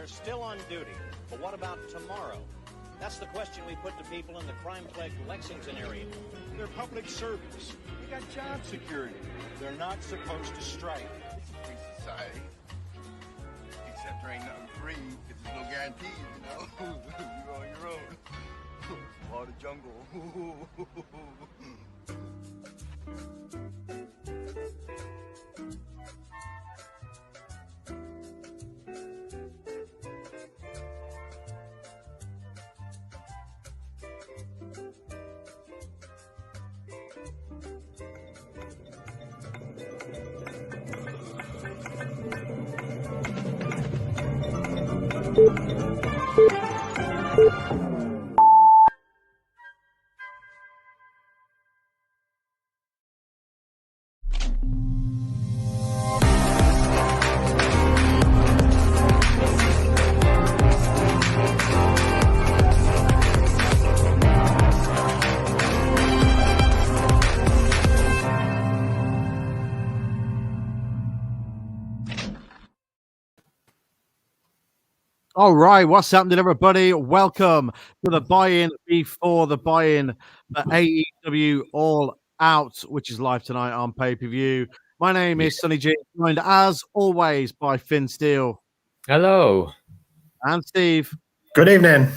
they're still on duty. But what about tomorrow? That's the question we put to people in the crime-plagued Lexington area. They're public service. They got job security. They're not supposed to strike. It's a free society. Except there ain't nothing free, because there's no guarantees, you know? You're on your own. Part of the jungle. All right, what's happening, everybody? Welcome to the buy-in before the buy-in for AEW All Out, which is live tonight on pay-per-view. My name is Sonny G, joined as always by Finn Steele. Hello. And Steve. Good evening.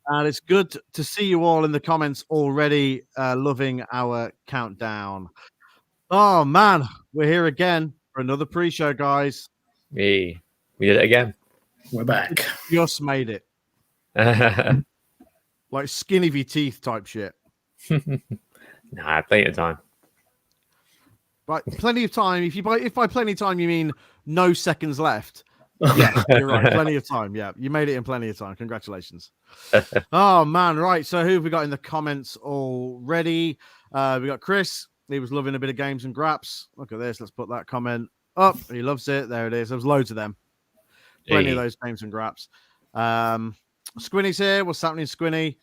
And it's good to see you all in the comments already, loving our countdown. Oh, man, we're here again for another pre-show, guys. We did it again. We're back. Just made it. Like skin of your teeth type shit. Nah, plenty of time. Right, plenty of time. If by plenty of time you mean no seconds left, yeah, you're right. Plenty of time. Yeah, you made it in plenty of time. Congratulations. Oh man, right. So who have we got in the comments already? We got Chris. He was loving a bit of games and graps. Look at this. Let's put that comment up. He loves it. There it is. There's loads of them. Plenty of those games and graps. Squinny's here. What's happening, Squinny?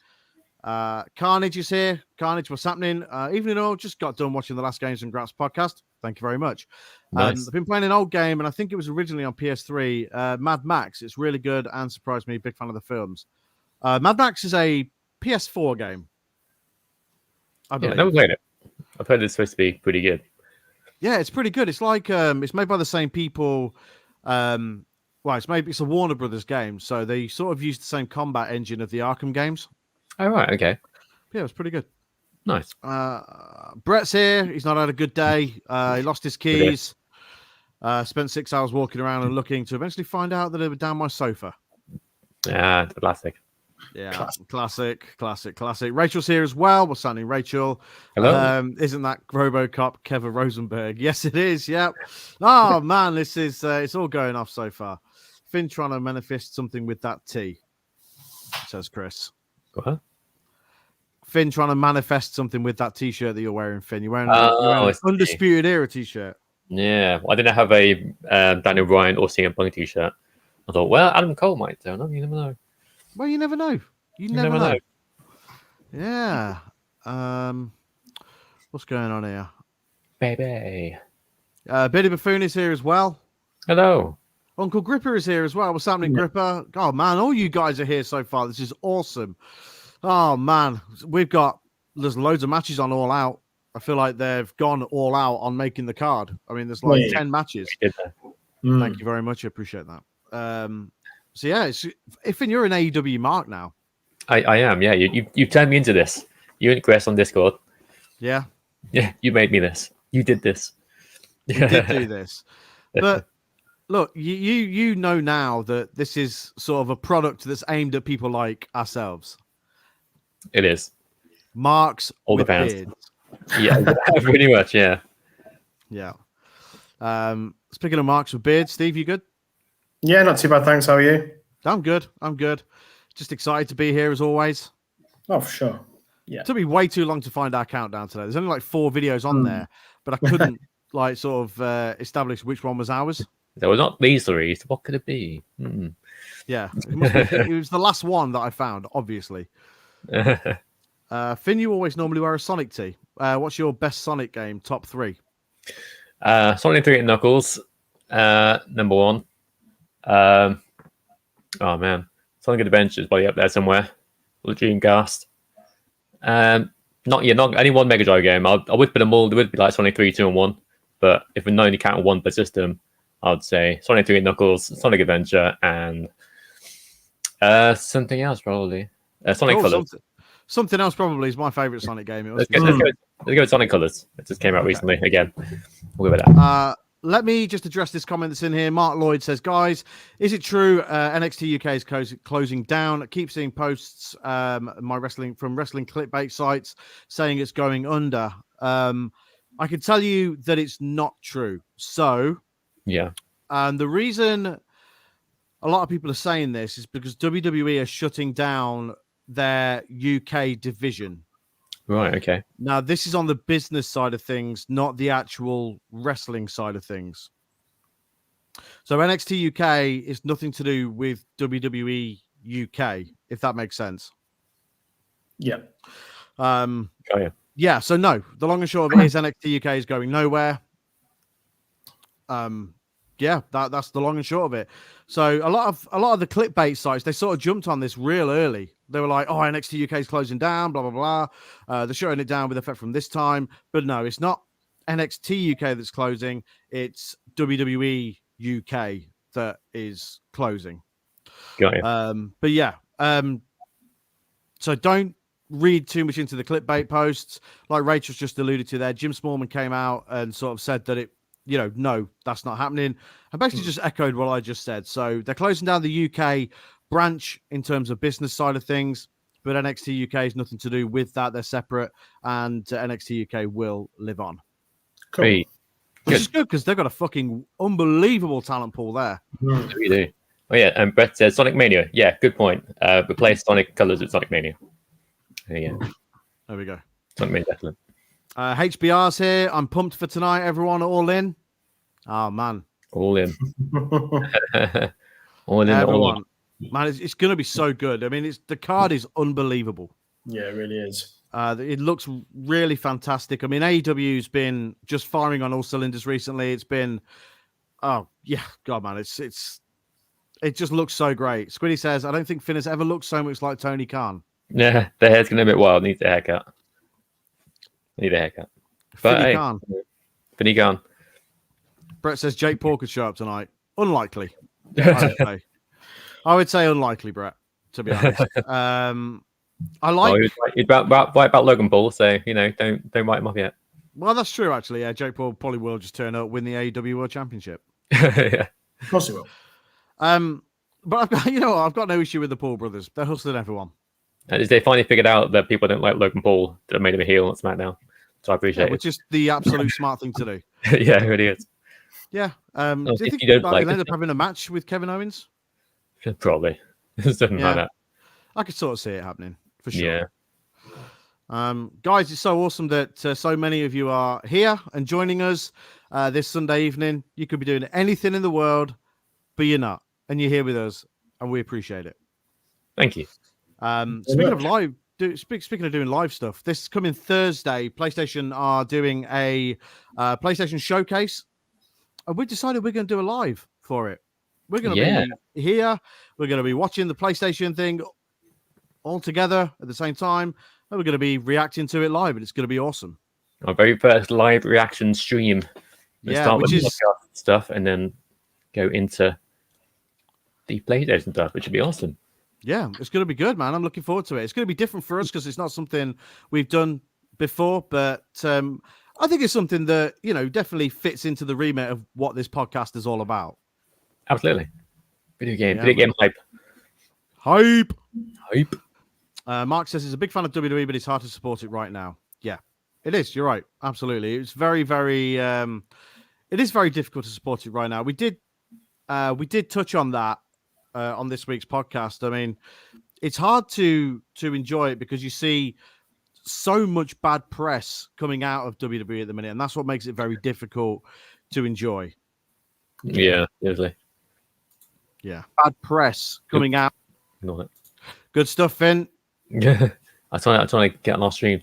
Carnage is here. Carnage, what's happening? Evening all. Just got done watching the last Games and Graps podcast. Thank you very much. Nice. I've been playing an old game, and I think it was originally on PS3. Mad Max. It's really good and surprised me. Big fan of the films. Mad Max is a PS4 game. I believe. Yeah, never played it. I've heard it's supposed to be pretty good. Yeah, it's pretty good. It's like it's made by the same people. Well, it's a Warner Brothers game, so they sort of used the same combat engine of the Arkham games. Oh, right, okay. Yeah, it was pretty good. Nice. Brett's here. He's not had a good day. He lost his keys. Spent 6 hours walking around and looking to eventually find out that they were down my sofa. Yeah, classic. Yeah, classic. Rachel's here as well. What's happening, Rachel? Hello. Isn't that RoboCop Kevin Rosenberg? Yes, it is. Yep. Oh man, this is it's all going off so far. Finn trying to manifest something with that T, says Chris. What? Finn trying to manifest something with that T-shirt that you're wearing, Finn. You're wearing an Undisputed Era T-shirt. Yeah, well, I didn't have a Daniel Bryan or CM Punk T-shirt. I thought, well, Adam Cole might turn up. You never know. Well, you never know. You never know. Yeah. What's going on here? Baby. Billy Buffoon is here as well. Hello. Uncle Gripper is here as well. What's happening, Gripper? Oh, man, all you guys are here so far. This is awesome. Oh, man. There's loads of matches on All Out. I feel like they've gone all out on making the card. I mean, there's like 10 matches. Thank you very much. I appreciate that. So, yeah, if you're an AEW mark now. I am, yeah. You turned me into this. You and Chris on Discord. Yeah. Yeah, you made me this. You did this. You did do this. But look, you know now that this is sort of a product that's aimed at people like ourselves. It is. Marks all the fans. Beards. Yeah, pretty much, yeah. Yeah. Speaking of marks with beards, Steve, you good? Yeah, not too bad, thanks. How are you? I'm good. Just excited to be here as always. Oh, for sure. Yeah. It took me way too long to find our countdown today. There's only like 4 videos on there, but I couldn't like sort of establish which one was ours. There were not these 3. So what could it be? Yeah, it was the last one that I found, obviously. Finn, you always normally wear a Sonic tee. What's your best Sonic game? Top 3? Sonic 3 and Knuckles, number 1. Oh man, Sonic Adventure is probably up there somewhere. Or Dreamcast. Not any one Mega Drive game. I would put them all. There would be like Sonic 3, 2, and 1. But if we're only counting one per system, I'd say Sonic 3 Knuckles, Sonic Adventure, and something else probably. Sonic Colors. Something else probably is my favourite Sonic game. Let's go with Sonic Colors. It just came out recently again. We'll go with that. Let me just address this comment that's in here. Mark Lloyd says, guys, is it true NXT UK is closing down? I keep seeing posts from wrestling clickbait sites saying it's going under. I can tell you that it's not true. So, yeah. The reason a lot of people are saying this is because WWE are shutting down their UK division. Right, okay. Now, this is on the business side of things, not the actual wrestling side of things. So NXT UK is nothing to do with WWE UK, if that makes sense. Yeah. Yeah, so no, the long and short of it is NXT UK is going nowhere. Yeah, that's the long and short of it. So a lot of the clickbait sites, they sort of jumped on this real early. They were like, "Oh, NXT UK is closing down, blah blah blah." They're shutting it down with effect from this time, but no, it's not NXT UK that's closing. It's WWE UK that is closing. Got you. But yeah, so don't read too much into the clickbait posts. Like Rachel's just alluded to there, Jim Smallman came out and sort of said that no, that's not happening. I basically just echoed what I just said. So they're closing down the UK branch in terms of business side of things, but NXT UK has nothing to do with that. They're separate, and NXT UK will live on. Cool. Hey, which is good because they've got a fucking unbelievable talent pool there. We do. Oh yeah, and Brett says Sonic Mania. Yeah, good point. Replace Sonic Colors with Sonic Mania. Yeah. There we go. Sonic Mania, definitely. HBR's here. I'm pumped for tonight, everyone. All in. Oh, man. All in. All in. Everyone. All in. Man, it's going to be so good. I mean, the card is unbelievable. Yeah, it really is. It looks really fantastic. I mean, AEW's been just firing on all cylinders recently. It's been, oh, yeah. God, man, it just looks so great. Squiddy says, I don't think Finn has ever looked so much like Tony Khan. Yeah, the hair's going to be a bit wild. Needs a haircut. But Finny hey, Khan. Finny Khan. Brett says Jake Paul could show up tonight. Unlikely. I would say unlikely, Brett, to be honest. I like. He's right about Logan Paul, so don't write him off yet. Well, that's true, actually. Yeah, Jake Paul probably will just turn up, win the AEW World Championship. Yeah, of course he will. But I've got no issue with the Paul brothers. They're hustling everyone. And they finally figured out that people don't like Logan Paul that made him a heel on SmackDown. So I appreciate it. Which is the absolute smart thing to do. Yeah, it really is. Yeah. Do you think you don't he'll end up having a match with Kevin Owens? Probably. Something like that. I could sort of see it happening for sure. Yeah. Guys, it's so awesome that so many of you are here and joining us this Sunday evening. You could be doing anything in the world, but you're not, and you're here with us, and we appreciate it. Thank you. Speaking of live, speaking of doing live stuff, this coming Thursday, PlayStation are doing a PlayStation showcase, and we decided we're going to do a live for it. We're going to be here. We're going to be watching the PlayStation thing all together at the same time, and we're going to be reacting to it live, and it's going to be awesome. Our very first live reaction stream. We'll start with podcast stuff and then go into the PlayStation stuff, which would be awesome. Yeah, it's going to be good, man. I'm looking forward to it. It's going to be different for us because it's not something we've done before, but I think it's something that, definitely fits into the remit of what this podcast is all about. Absolutely. Video game hype. Hype. Mark says he's a big fan of WWE, but it's hard to support it right now. Yeah, it is. You're right. Absolutely. It's very, very, it is very difficult to support it right now. We did touch on that on this week's podcast. I mean, it's hard to enjoy it because you see so much bad press coming out of WWE at the minute, and that's what makes it very difficult to enjoy. Yeah, definitely. Yeah, bad press coming out. Ignore it. Good stuff, Finn. Yeah, I'm trying to get on our stream.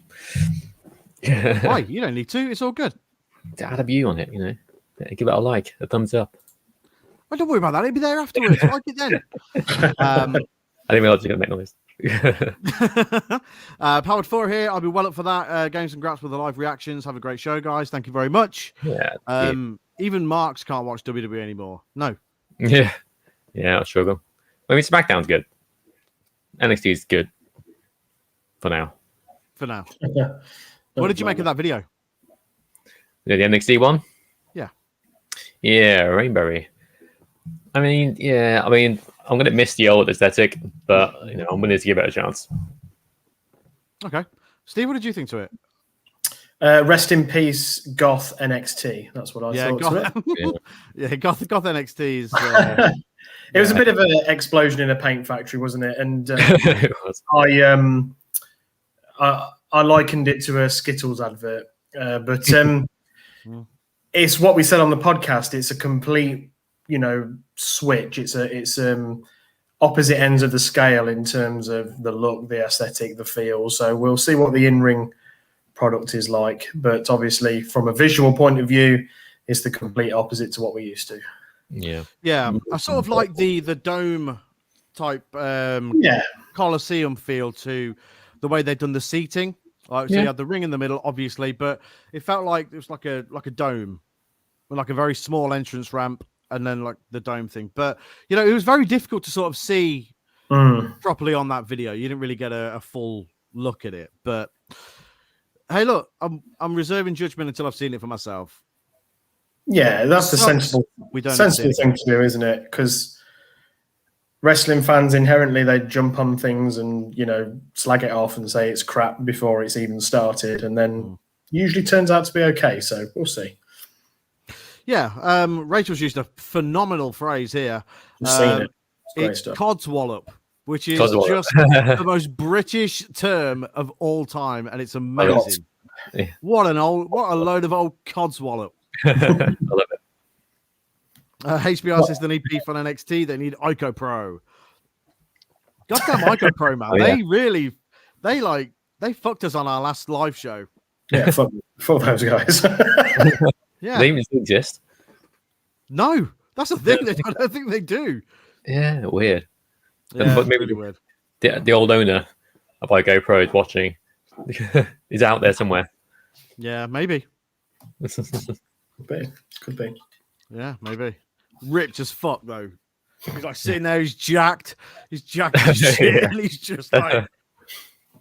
Why? You don't need to. It's all good. To add a view on it, give it a like, a thumbs up. Oh, don't worry about that. It'll be there afterwards. I like it then. I didn't realize you were going to make noise. Powered 4 here. I'll be well up for that. Games and Graps with the live reactions. Have a great show, guys. Thank you very much. Yeah. Even Marks can't watch WWE anymore. No. Yeah. Yeah, I'll struggle. I mean, SmackDown's good. NXT is good. For now. What did you make of that video? The NXT one? Yeah. Yeah, Rainberry. I mean, I'm going to miss the old aesthetic, but I'm willing to give it a chance. Okay. Steve, what did you think to it? Rest in peace, Goth NXT. That's what I thought to it. Yeah, Goth NXT is... it was a bit of an explosion in a paint factory, wasn't it? And it was. I likened it to a Skittles advert, but it's what we said on the podcast. It's a complete, switch. It's opposite ends of the scale in terms of the look, the aesthetic, the feel. So we'll see what the in-ring product is like. But obviously, from a visual point of view, it's the complete opposite to what we're used to. Yeah. I sort of like the dome type Coliseum feel to the way they've done the seating. So you had the ring in the middle, obviously, but it felt like it was like a dome, with like a very small entrance ramp, and then like the dome thing. But it was very difficult to sort of see properly on that video. You didn't really get a full look at it. But hey, look, I'm reserving judgment until I've seen it for myself. Yeah, that's the sensible thing to do, isn't it? Because wrestling fans inherently, they jump on things and slag it off and say it's crap before it's even started, and then usually turns out to be okay. So we'll see. Yeah, Rachel's used a phenomenal phrase here. I've seen it. It's stuff. codswallop, which is just the most British term of all time, and it's amazing. Yeah. What a load of old codswallop. I love it. HBR says they need beef on NXT. They need Ico Pro. Goddamn Ico Pro, man. They fucked us on our last live show. Yeah, fuck those guys. Yeah. They even still exist. No, that's the thing. I don't think they do. Yeah, weird. Yeah, but maybe really weird. The old owner of Ico Pro is watching. He's out there somewhere. Yeah, maybe. Could be. Yeah, maybe. Ripped as fuck though. He's like sitting there. He's jacked. He's jacked as shit, and he's just like,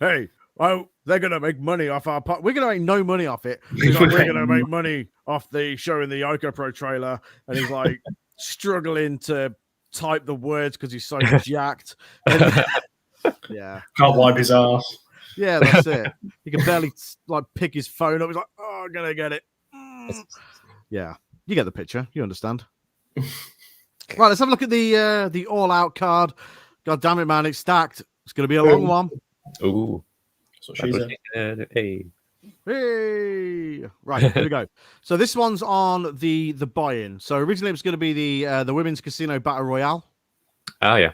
"Hey, they're gonna make money off our part. We're gonna make no money off it. He's like, we're gonna make money off the showing the Ico Pro trailer." And he's like struggling to type the words because he's so jacked. And, yeah, can't wipe his ass. Yeah, that's it. He can barely like pick his phone up. He's like, "Oh, I'm gonna get it." Yeah, you get the picture. You understand. Right, let's have a look at the All Out card. God damn it, man! It's stacked. It's going to be a long one. Ooh. That's what she said. Hey. Right, here we go. So this one's on the buy-in. So originally it was going to be the women's casino battle royale. Oh yeah.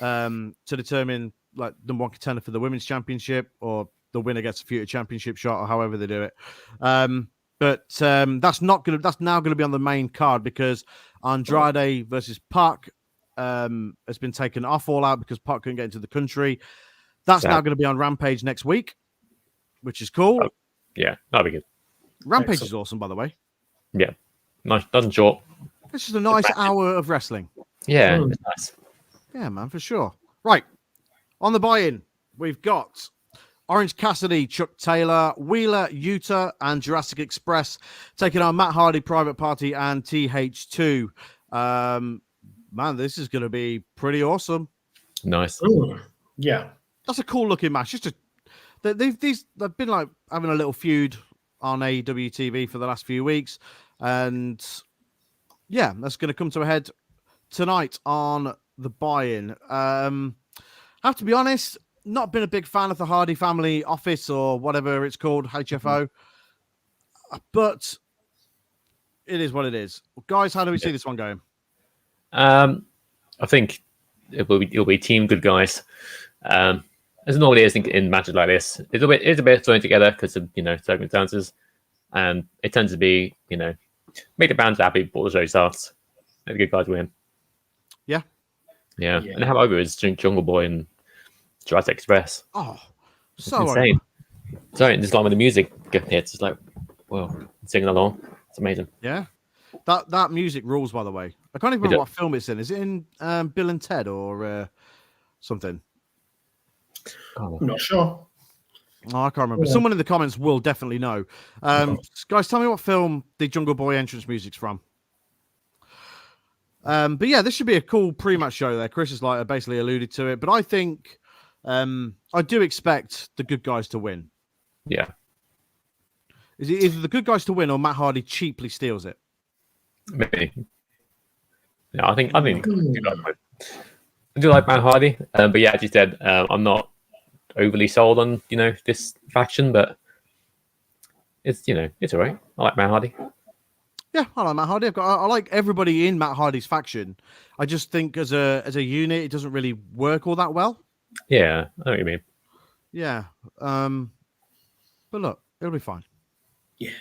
To determine like number one contender for the women's championship, or the winner gets a future championship shot, or however they do it. But that's now going to be on the main card because Andrade versus Pac has been taken off All Out because Pac couldn't get into the country. That's now going to be on Rampage next week, which is cool. Oh, yeah, that'll be good. Rampage is awesome, by the way. Yeah, nice, doesn't short. It's just a nice hour of wrestling. Yeah, it's nice. Yeah, man, for sure. Right, on the buy-in, we've got Orange Cassidy, Chuck Taylor, Wheeler, Utah, and Jurassic Express taking on Matt Hardy, Private Party, and TH2. Man, this is going to be pretty awesome. Nice. Ooh, yeah. That's a cool looking match. They've been like having a little feud on AEW TV for the last few weeks. And yeah, that's going to come to a head tonight on the buy-in. Have to be honest, not been a big fan of the Hardy Family Office or whatever it's called, HFO. But it is what it is. Guys, how do we see this one going? I think it'll be team good guys. As it normally is in matches like this, it's a bit thrown together because of circumstances, and it tends to be make the fans happy before the show starts. Let the good guys win. Yeah. Yeah. And how over is Jungle Boy and Jurassic Express? Oh, It's so insane. over. Sorry, just like when the music hits, it's like, well, singing along. It's amazing. Yeah. That music rules, by the way. I can't even remember what film it's in. Is it in Bill and Ted or something? I'm not sure. Oh, I can't remember. Someone in the comments will definitely know. Guys, tell me what film the Jungle Boy entrance music's from. But yeah, this should be a cool pre-match show there. Chris has basically alluded to it, but I think I do expect the good guys to win. Yeah. Is it either the good guys to win or Matt Hardy cheaply steals it? Maybe. Yeah, I think I do like Matt Hardy, but yeah, as you said, I'm not overly sold on this faction, but it's it's alright. I like Matt Hardy. Yeah, I like Matt Hardy. I like everybody in Matt Hardy's faction. I just think as a unit, it doesn't really work all that well. Yeah, I know what you mean. Yeah, but look, it'll be fine. Yeah.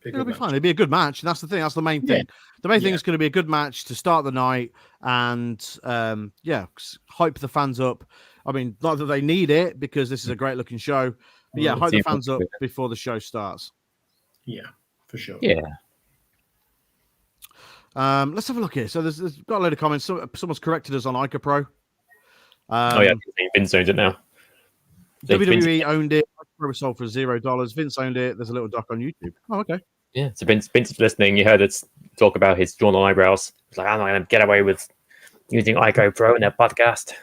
It'll be fine. It'll be a good match. And that's the thing. That's the main thing. Yeah. The main thing is going to be a good match to start the night and, hype the fans up. I mean, not that they need it because this is a great looking show. But yeah, hype the fans up before the show starts. Yeah, for sure. Yeah. Let's have a look here. So there's got a load of comments. Someone's corrected us on Ica Pro. Vince owns it now. WWE owned it. Pro was sold for $0. Vince owned it. There's a little doc on YouTube. Oh, okay. Yeah, so Vince is listening. You heard us talk about his drawn eyebrows. It's like, I'm not going to get away with using Ico Pro in their podcast.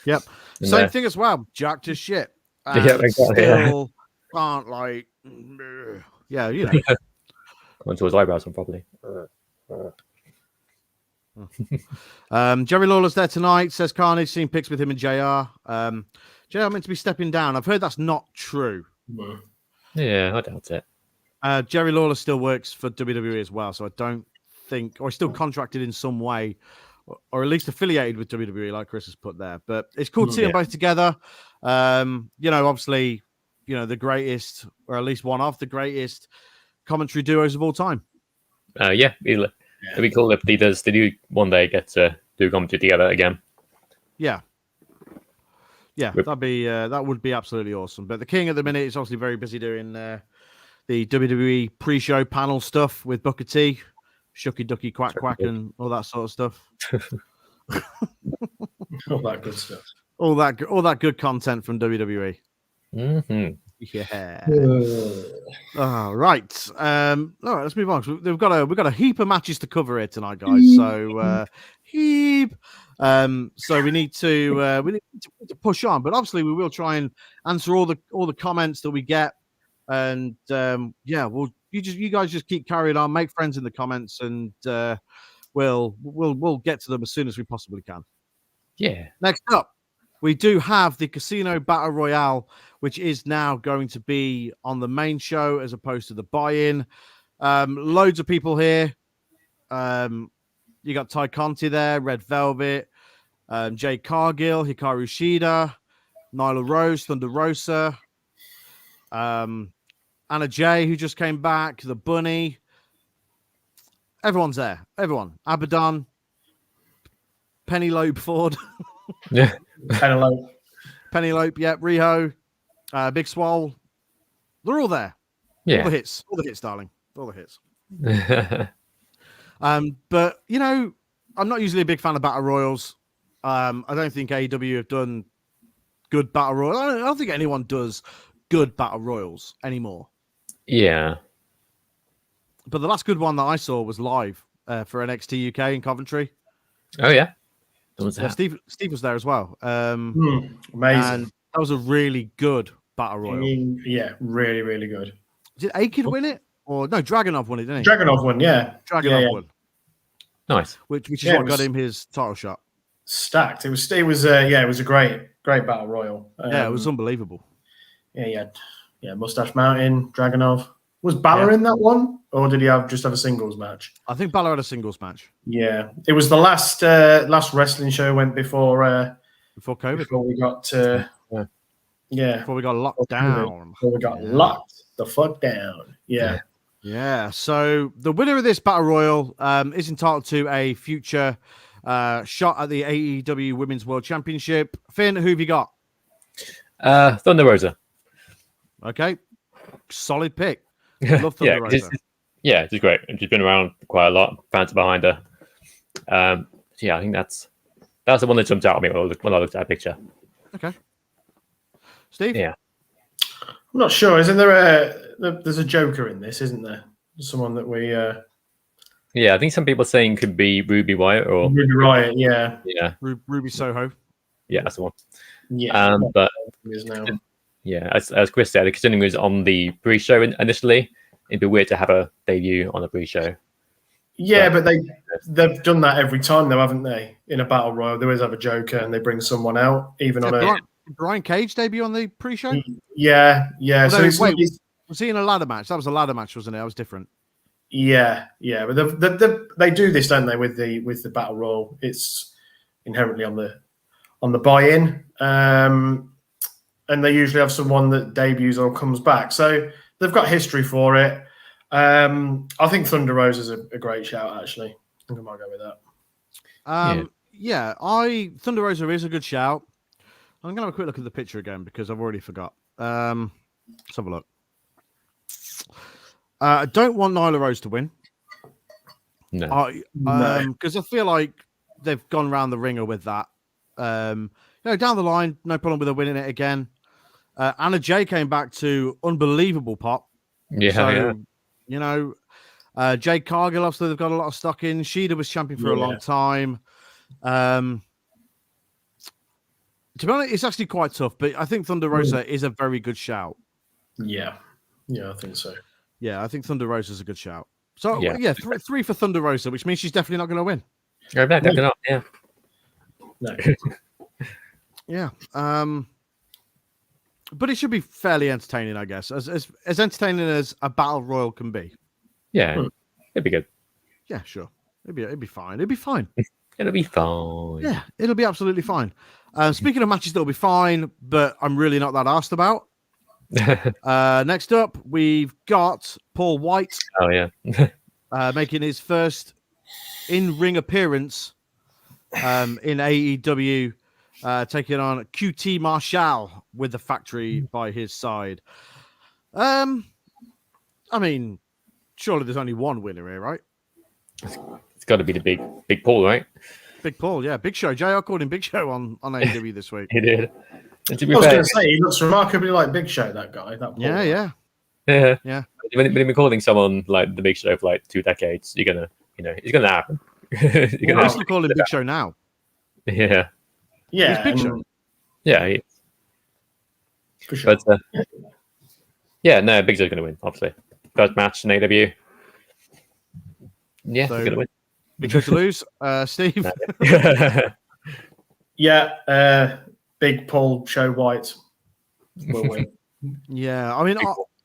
Yep. And same thing as well. Jacked as shit. Yeah, exactly. Still can't contour his eyebrows on properly. Jerry Lawler's there tonight, says Carnage. Seen pics with him and JR. JR meant to be stepping down. I've heard that's not true. Yeah, I doubt it. Jerry Lawler still works for WWE as well, so I don't think, or he's still contracted in some way, or at least affiliated with WWE, like Chris has put there. But it's cool to see them both together. Obviously, the greatest, or at least one of the greatest commentary duos of all time. It'd be cool if they do one day get to do commentary together again. Yeah, that would be absolutely awesome. But the King at the minute is obviously very busy doing the WWE pre-show panel stuff with Booker T, Shucky Ducky Quack Quack, and all that sort of stuff. All that good stuff. All that good content from WWE. Mm-hmm. Yeah. All right. All right. Let's move on. We've got a heap of matches to cover here tonight, guys. So heap. So we need to push on, but obviously we will try and answer all the comments that we get, and you guys just keep carrying on, make friends in the comments, and we'll get to them as soon as we possibly can. Yeah. Next up, we do have the Casino Battle Royale, which is now going to be on the main show as opposed to the buy-in. Loads of people here. You got Ty Conti there, Red Velvet, Jay Cargill, Hikaru Shida, Nyla Rose, Thunder Rosa, Anna Jay, who just came back, the Bunny. Everyone's there. Everyone. Abaddon, Penelope Ford. Yeah. Penelope, yeah. Riho, Big Swole. They're all there. Yeah. All the hits, darling. All the hits. But I'm not usually a big fan of battle royals. I don't think AEW have done good battle royals. I don't think anyone does good battle royals anymore. Yeah. But the last good one that I saw was live for NXT UK in Coventry. Oh yeah. Steve was there as well. Amazing. And that was a really good battle royal. Yeah, really, really good. Did Akid win it? Or no, Dragunov won it, didn't he? Dragunov won, yeah. Dragunov won. Nice. Which is what got him his title shot. Stacked. It was a great battle royal. It was unbelievable. Yeah, Mustache Mountain, Dragunov. Was Balor in that one, or did he just have a singles match? I think Balor had a singles match. Yeah, it was the last wrestling show went before COVID. Before we got before we got locked down. Before we got locked the fuck down. Yeah. So the winner of this battle royal is entitled to a future shot at the AEW Women's World Championship. Finn, who have you got? Thunder Rosa. Okay, solid pick. Love Thunder Rosa. She's great. And she's been around quite a lot. Fans are behind her. I think that's the one that jumped out at me when I looked at that picture. Okay. Steve? Yeah. I'm not sure. Isn't there there's a Joker in this, isn't there? Someone that we... Yeah, I think some people saying could be Ruby Wyatt or... Ruby Riot, yeah. Yeah. Ruby Soho. Yeah, that's the one. Yeah. But now. yeah, as Chris said, considering it was on the pre-show initially, it'd be weird to have a debut on a pre-show. Yeah, but they've done that every time, though, haven't they? In a battle royal, they always have a Joker and they bring someone out, even on a... Brian Cage debut on the pre-show? Yeah. Although, So was he in a ladder match? That was a ladder match, wasn't it? That was different. Yeah. But they do this, don't they, with the battle royal? It's inherently on the buy-in, and they usually have someone that debuts or comes back. So they've got history for it. I think Thunder Rosa is a great shout, actually. I think I might go with that. Thunder Rosa is a good shout. I'm going to have a quick look at the picture again because I've already forgot. Let's have a look. I don't want Nyla Rose to win. No. Because I feel like they've gone round the ringer with that. Down the line, no problem with her winning it again. Anna Jay came back to unbelievable pop. Jade Cargill, obviously, they've got a lot of stock in. Shida was champion for a long time. To be honest, it's actually quite tough, but I think Thunder Rosa is a very good shout. Yeah, I think so. Yeah, I think Thunder Rosa is a good shout. So, three for Thunder Rosa, which means she's definitely not going to win. Definitely not, yeah. No. Yeah. But it should be fairly entertaining, I guess, as entertaining as a battle royal can be. Yeah, it'd be good. Yeah, sure. It'd be fine. It'd be fine. It'll be fine. Yeah, it'll be absolutely fine. Speaking of matches that'll be fine, but I'm really not that asked about. Next up, we've got Paul White. Oh, yeah. Making his first in-ring appearance in AEW, taking on QT Marshall with the Factory by his side. I mean, surely there's only one winner here, right? It's got to be the big Paul, right? Big Paul, yeah. Big Show. JR called him Big Show on AEW this week. He did. And to be I was fair, going to say, he looks remarkably like Big Show, that guy. That Paul. Yeah. When you've been calling someone like the Big Show for like 2 decades, you're gonna, it's gonna happen. I still call him Big Show now. Yeah. Yeah. He's Big Show. Yeah. For sure. But no, Big Show's gonna win. Obviously, first match in AEW. Yeah, So- he's gonna win. Big Show to lose. Steve. Yeah. Big Paul Show White will win. Yeah, I mean,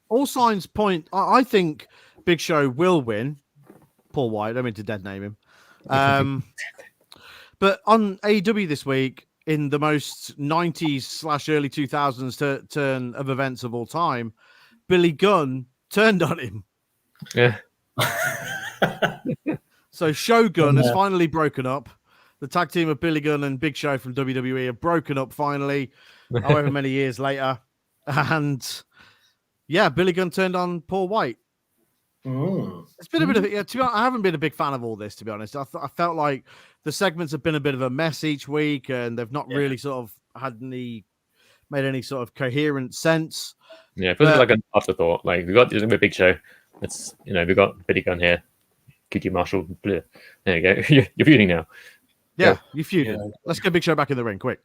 all signs point. I think Big Show will win. Paul White. I don't mean to dead name him. But on AEW this week, in the most 90s/early 2000s turn of events of all time, Billy Gunn turned on him. Yeah. So Shogun has finally broken up. The tag team of Billy Gunn and Big Show from WWE have broken up finally, however many years later. And yeah, Billy Gunn turned on Paul White. It's been a bit of to be honest, I haven't been a big fan of all this, to be honest. I felt like the segments have been a bit of a mess each week, and they've not really sort of made any sort of coherent sense. Yeah, it feels like an afterthought. Like we got this Big Show. It's we've got Billy Gunn here, QT Marshall. Bleh. There you go. You're feuding now. Yeah, you feuded. Yeah. Let's get Big Show back in the ring, quick.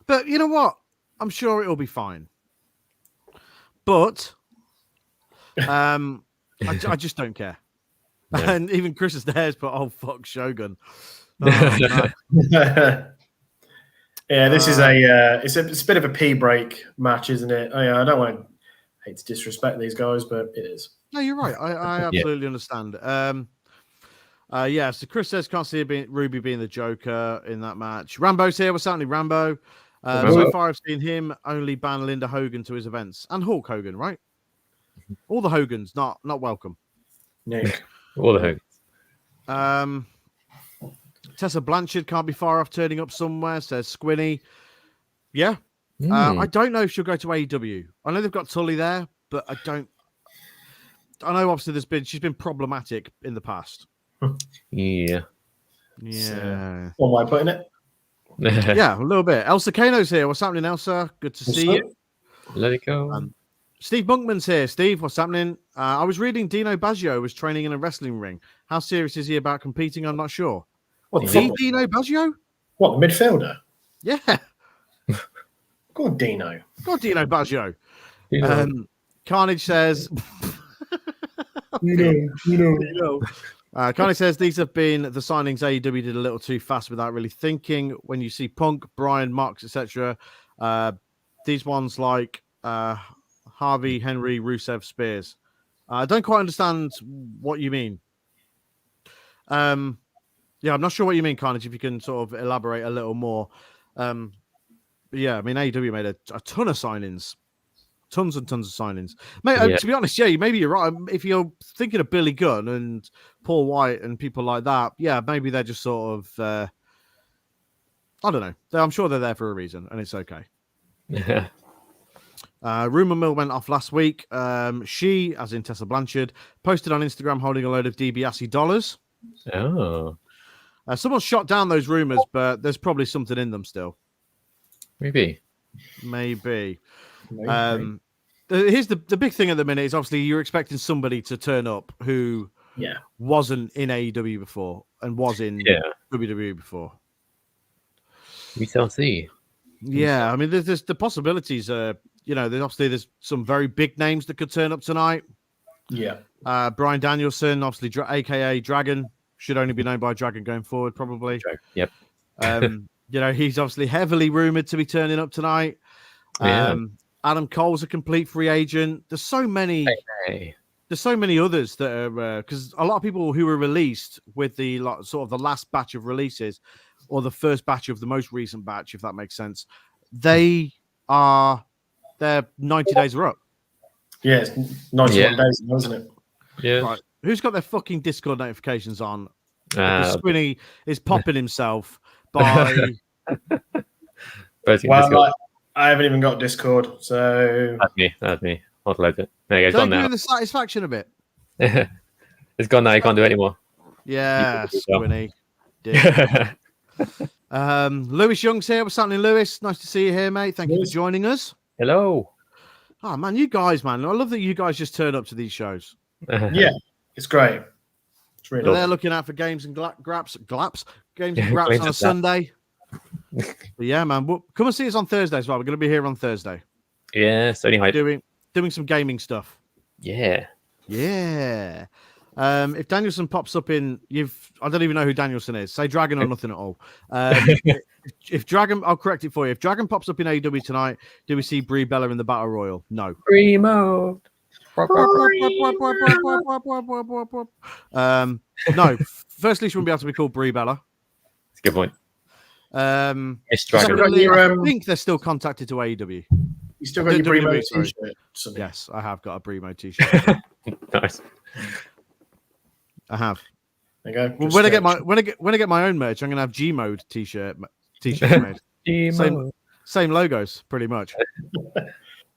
But you know what? I'm sure it'll be fine. But I just don't care. Yeah. And even Chris is there, but oh fuck Shogun. Oh, no. Yeah, this is it's a bit of a pee break match, isn't it? I hate to disrespect these guys, but it is. No, you're right. I absolutely understand. So Chris says can't see Ruby being the Joker in that match. Rambo's here. We're certainly Rambo. So far, I've seen him only ban Linda Hogan to his events and Hulk Hogan, right? All the Hogans not welcome. Nick. All the Hogans. Tessa Blanchard can't be far off turning up somewhere, says Squinny. Yeah. I don't know if she'll go to AEW. I know they've got Tully there, but I know obviously she's been problematic in the past. Yeah. Yeah. One way of putting it. Yeah, a little bit. Elsa Kano's here. What's happening, Elsa? Good to see you. Let it go. Steve Monkman's here. Steve, what's happening? I was reading Dino Baggio was training in a wrestling ring. How serious is he about competing? I'm not sure. What, is he Dino Baggio? What, the midfielder? Yeah. Go on, Dino. Go on, Dino Baggio. Carnage says... Carnage says these have been the signings AEW did a little too fast without really thinking. When you see Punk, Brian, Mox, etc., these ones like Harvey, Henry, Rusev, Spears. I don't quite understand what you mean. Yeah, I'm not sure what you mean, Carnage. If you can sort of elaborate a little more. Yeah, I mean AEW made a ton of signings. Tons and tons of signings. Mate, to be honest, maybe you're right. If you're thinking of Billy Gunn and Paul White and people like that, yeah, maybe they're just sort of, I don't know. I'm sure they're there for a reason, and it's okay. Yeah. Rumor Mill went off last week. She, as in Tessa Blanchard, posted on Instagram holding a load of DiBiase dollars. Oh. Someone shot down those rumors, but there's probably something in them still. Maybe. Here's the big thing at the minute is obviously you're expecting somebody to turn up who wasn't in AEW before and was in WWE before. We shall see. Yeah, I mean, there's the possibilities. There's some very big names that could turn up tonight. Yeah. Bryan Danielson, obviously, aka Dragon, should only be known by Dragon going forward, probably. Yep. He's obviously heavily rumored to be turning up tonight. Adam Cole's a complete free agent. There's so many. There's so many others that are because a lot of people who were released with the sort of the last batch of releases or the first batch of the most recent batch, if that makes sense. Their 90 days are up. Yeah, it's 91 days, isn't it? Yeah. Right. Who's got their fucking Discord notifications on? Squinny is popping himself by. I haven't even got Discord, so that's me. I'll load it. There you go. It's gone now. The satisfaction of it. It's gone now. You can't do it anymore. Yeah, Squinny. Lewis Young's here. What's happening, Lewis? Nice to see you here, mate. Thank you for joining us. Hello. Oh man, you guys, man. I love that you guys just turn up to these shows. Yeah, it's great. It's really they're looking out for games and Graps games and Graps on a Sunday. But yeah, man. Come and see us on Thursday as well. We're going to be here on Thursday. Yeah, so anyhow, doing some gaming stuff. Yeah. If Danielson pops up I don't even know who Danielson is. Say Dragon or nothing at all. If Dragon, I'll correct it for you. If Dragon pops up in AEW tonight, do we see Brie Bella in the Battle Royal? No. Remote. No. Firstly, she wouldn't be able to be called Brie Bella. That's a good point. Secondly, I think they're still contacted to AEW. You still got your Bremo t-shirt? Yes, I have got a Bremo t-shirt. Nice. I have. There you go. Well, when I get my own merch, I'm gonna have G Mode t-shirt made. Same logos, pretty much.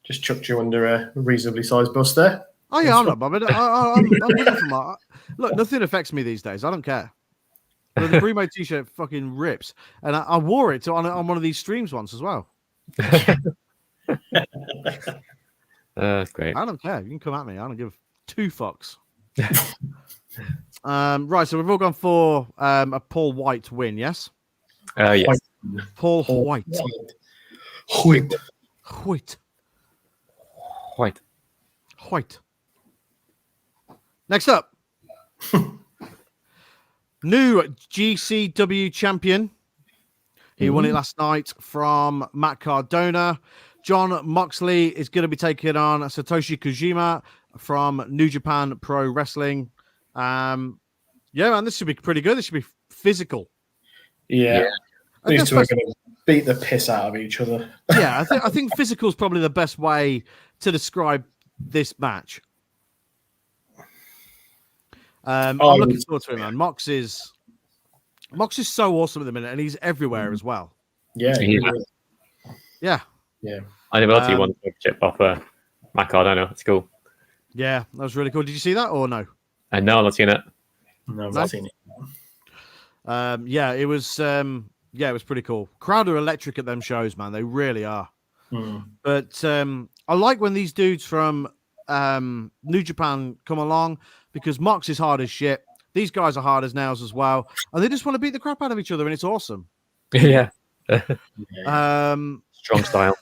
Just chucked you under a reasonably sized bus there. Oh yeah, I'm not bothered. I'm looking for my look. Nothing affects me these days. I don't care. But the Bremo t-shirt fucking rips, and I wore it on one of these streams once as well. That's great. I don't care. You can come at me. I don't give two fucks. Right, so we've all gone for a Paul White win, yes? Yes. Paul White. Next up, new GCW champion. He won it last night from Matt Cardona. John Mxley is going to be taking on Satoshi Kojima from New Japan Pro Wrestling. Yeah, man, this should be pretty good. This should be physical. Yeah. These two are going to beat the piss out of each other. Yeah, I think physical is probably the best way to describe this match. I'm looking forward to it, man. Mox is Mox is so awesome at the minute, and he's everywhere as well. Yeah, yeah. I never thought he wanted to chip off Matt Cardona. It's cool. Yeah, that was really cool. Did you see that or no? And no, I'm not seeing it. No, I've not seen it. Yeah, it was. Yeah, it was pretty cool. Crowd are electric at them shows, man. They really are. But I like when these dudes from New Japan come along because Mox is hard as shit. These guys are hard as nails as well, and they just want to beat the crap out of each other, and it's awesome. Yeah. Strong style.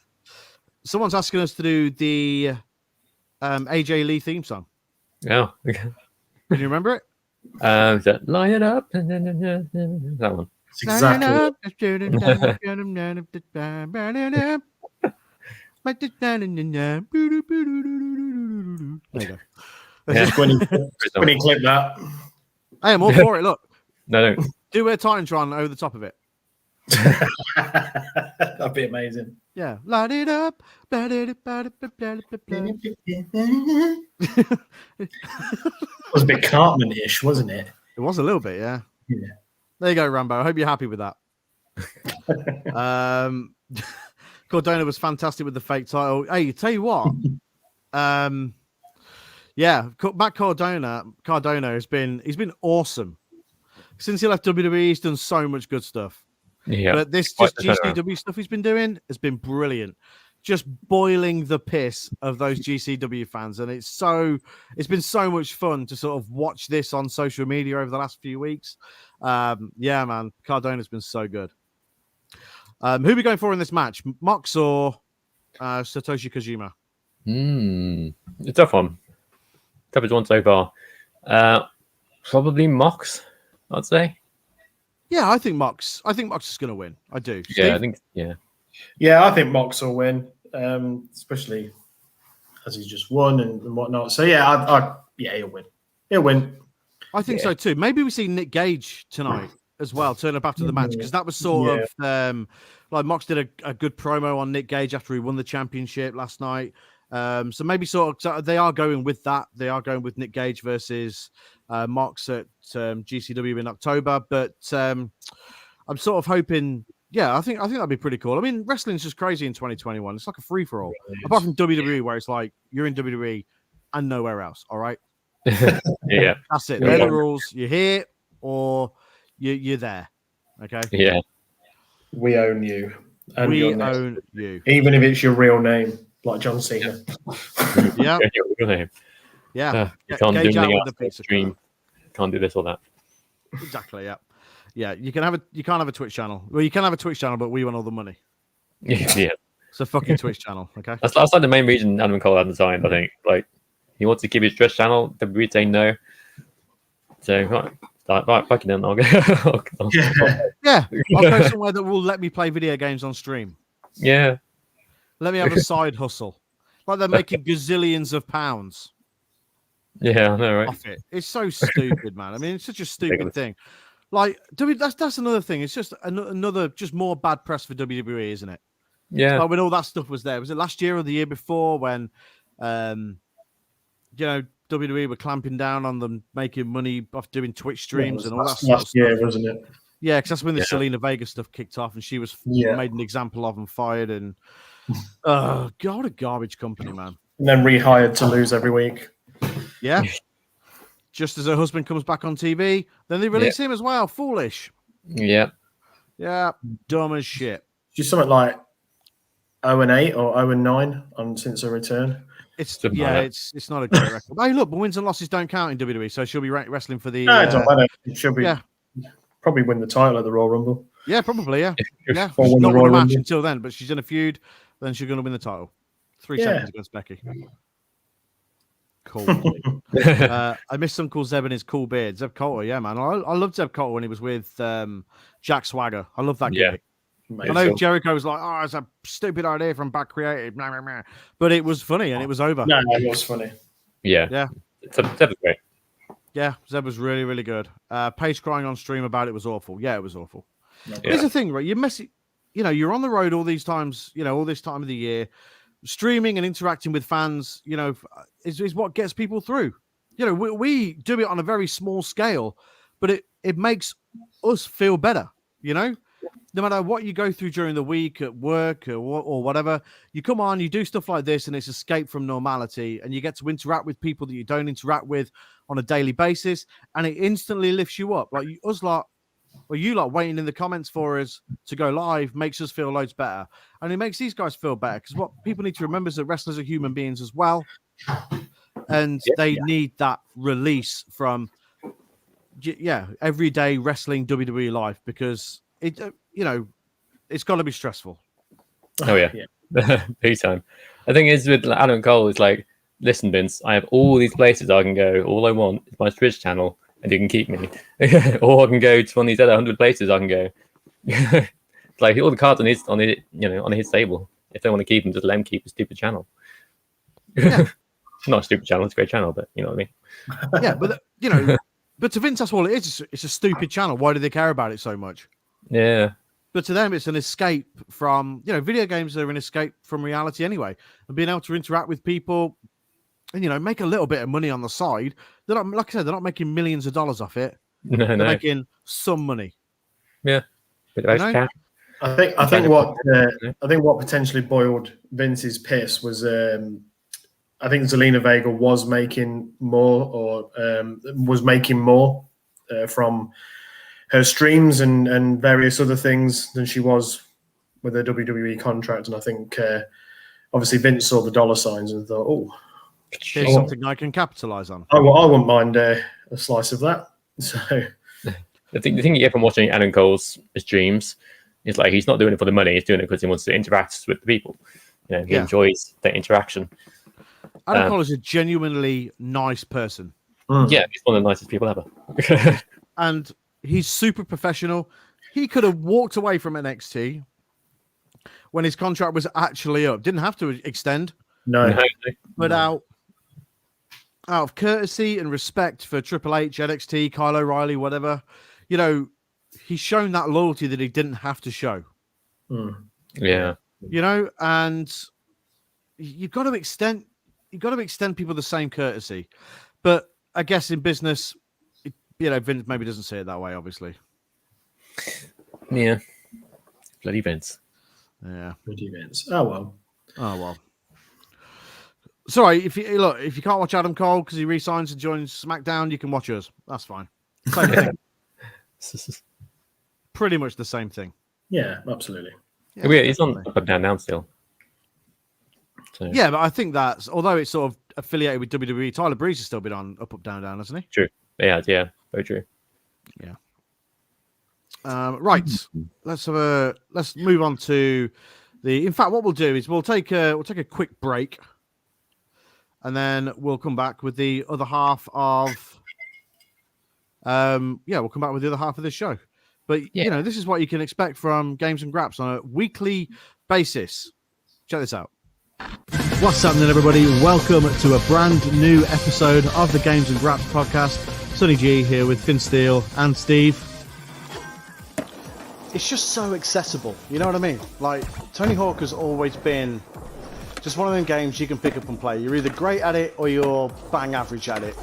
Someone's asking us to do the AJ Lee theme song. Oh. Can you remember it? Is that Line It Up? That one. It's exactly. There you go. When he clipped that. Hey, I'm all for it. Look. No. Do a Titantron over the top of it. That'd be amazing. Yeah. Light it up. It was a bit Cartman-ish, wasn't it? It was a little bit, yeah. There you go, Rambo. I hope you're happy with that. Cardona was fantastic with the fake title. Hey, tell you what. Yeah, Matt Cardona he's been awesome. Since he left WWE, he's done so much good stuff. Yeah. But this just GCW stuff he's been doing has been brilliant. Just boiling the piss of those GCW fans. And it's been so much fun to sort of watch this on social media over the last few weeks. Yeah, man, Cardona's been so good. Who are we going for in this match? Mox or Satoshi Kojima? It's a tough one. Toughest one so far. Probably Mox, I'd say. Yeah, I think Mox is going to win. I do. Yeah, Steve? I think. Yeah, I think Mox will win, especially as he's just won and whatnot. So yeah, he'll win. He'll win. I think so too. Maybe we see Nick Gage tonight as well, turn up after the match, because that was sort of like Mox did a good promo on Nick Gage after he won the championship last night. So maybe sort of they are going with that. They are going with Nick Gage versus Mox at GCW in October. But I'm sort of hoping. Yeah, I think that'd be pretty cool. I mean, wrestling's just crazy in 2021. It's like a free for all. Apart from WWE, where it's like you're in WWE and nowhere else. All right. Yeah, that's it. They're the rules. You're here or you're there. Okay. Yeah. We own you. And we own you. Even if it's your real name, like John Cena. Yeah. Your real name. Yeah. You can't do anything else. Stream. Can't do this or that. Exactly. Yeah. Yeah. You can't have a Twitch channel. Well, you can have a Twitch channel, but we want all the money. Yeah. It's a fucking Twitch channel. Okay. That's like the main reason Adam Cole hadn't signed. I think like he wants to keep his Twitch channel. WWE saying no. So right, fucking then I'll go. Yeah. I'll go somewhere that will let me play video games on stream. Yeah. Let me have a side hustle. Like they're making gazillions of pounds. Yeah, I know, right? Off it. It's so stupid, man. I mean, it's such a stupid thing. Like, that's another thing. It's just another, just more bad press for WWE, isn't it? Yeah. Like when all that stuff was there. Was it last year or the year before when, WWE were clamping down on them making money off doing Twitch streams and all that stuff? Last year, wasn't it? Yeah, because that's when the Selena Vega stuff kicked off and she was made an example of and fired. And God, what a garbage company, man. And then rehired to lose every week. Yeah. Just as her husband comes back on TV, then they release him as well. Foolish. Yeah. Yeah. Dumb as shit. She's something like 0-8 or 0-9 on since her return. It's not a great record. Hey, look, but wins and losses don't count in WWE, so she'll be wrestling for the. No, it don't matter. She'll be probably win the title at the Royal Rumble. Yeah, probably. Yeah. Yeah. Or She's win not the won a Royal match Rumble. until then, but she's in a feud. Then she's going to win the title. 3 seconds against Becky. Cool. I miss some cool Zeb and his cool beard. Zeb Coulter, yeah, man. I loved Zeb Coulter when he was with Jack Swagger. I love that guy. I know Jericho was like, "Oh, it's a stupid idea from Back Creative," blah, blah, blah. But it was funny and it was over. No, it was funny. Yeah. Zeb was great. Yeah, Zeb was really, really good. Paige crying on stream about it was awful. Yeah, it was awful. Here's the thing, right? You're messy. You're on the road all these times. All this time of the year. Streaming and interacting with fans, is what gets people through. We do it on a very small scale, but it makes us feel better, you know? No matter what you go through during the week at work or whatever, you come on, you do stuff like this, and it's escape from normality, and you get to interact with people that you don't interact with on a daily basis, and it instantly lifts you up. Like you lot waiting in the comments for us to go live makes us feel loads better, and it makes these guys feel better, because what people need to remember is that wrestlers are human beings as well, and they need that release from everyday wrestling WWE life, because it it's got to be stressful. Oh yeah. Big time. The thing is with Adam Cole, it's like, listen, Vince, I have all these places I can go. All I want is my Twitch channel, and you can keep me. Or I can go to one of these other 100 places I can go. It's like all the cards on his table. If they want to keep him, just let him keep a stupid channel. Yeah. Not a stupid channel, it's a great channel, but you know what I mean. Yeah, but but to Vince, that's all it is. It's a stupid channel. Why do they care about it so much? Yeah. But to them, it's an escape from, video games are an escape from reality anyway. And being able to interact with people and, make a little bit of money on the side. They're not, like I said, they're not making millions of dollars off it. They're making some money. Yeah. Bit of extra cash. I think what potentially boiled Vince's piss was I think Zelina Vega was making more from her streams and various other things than she was with her WWE contract. And I think obviously Vince saw the dollar signs and thought, oh, here's something I can capitalize on. I wouldn't mind a slice of that. So the thing you get from watching Adam Cole's streams is like, he's not doing it for the money. He's doing it because he wants to interact with the people. He enjoys the interaction. Adam Cole is a genuinely nice person. Yeah, he's one of the nicest people ever. And he's super professional. He could have walked away from NXT when his contract was actually up. Didn't have to extend. No. But out of courtesy and respect for Triple H, NXT, Kyle O'Reilly, whatever, he's shown that loyalty that he didn't have to show. Yeah. And you've got to extend people the same courtesy. But I guess in business, Vince maybe doesn't see it that way, obviously. Yeah. Bloody Vince. Yeah. Bloody Vince. Oh, well. Sorry, if you can't watch Adam Cole because he resigns and joins SmackDown, you can watch us. That's fine. Same thing. Pretty much the same thing. Yeah, absolutely. Yeah, he's on up and down now still. So. Yeah, but I think that's, although it's sort of affiliated with WWE, Tyler Breeze has still been on up, down, hasn't he? True. Yeah, very true. Yeah. Right. Let's move on to in fact, what we'll do is we'll take a quick break, and then we'll come back with the other half of we'll come back with the other half of this show. But this is what you can expect from Games and Graps on a weekly basis. Check this out. What's happening, everybody? Welcome to a brand new episode of the Games and Graps podcast. Sonny G here with Finn Steele and Steve. It's just so accessible, you know what I mean? Like, Tony Hawk has always been just one of them games you can pick up and play. You're either great at it or you're bang average at it.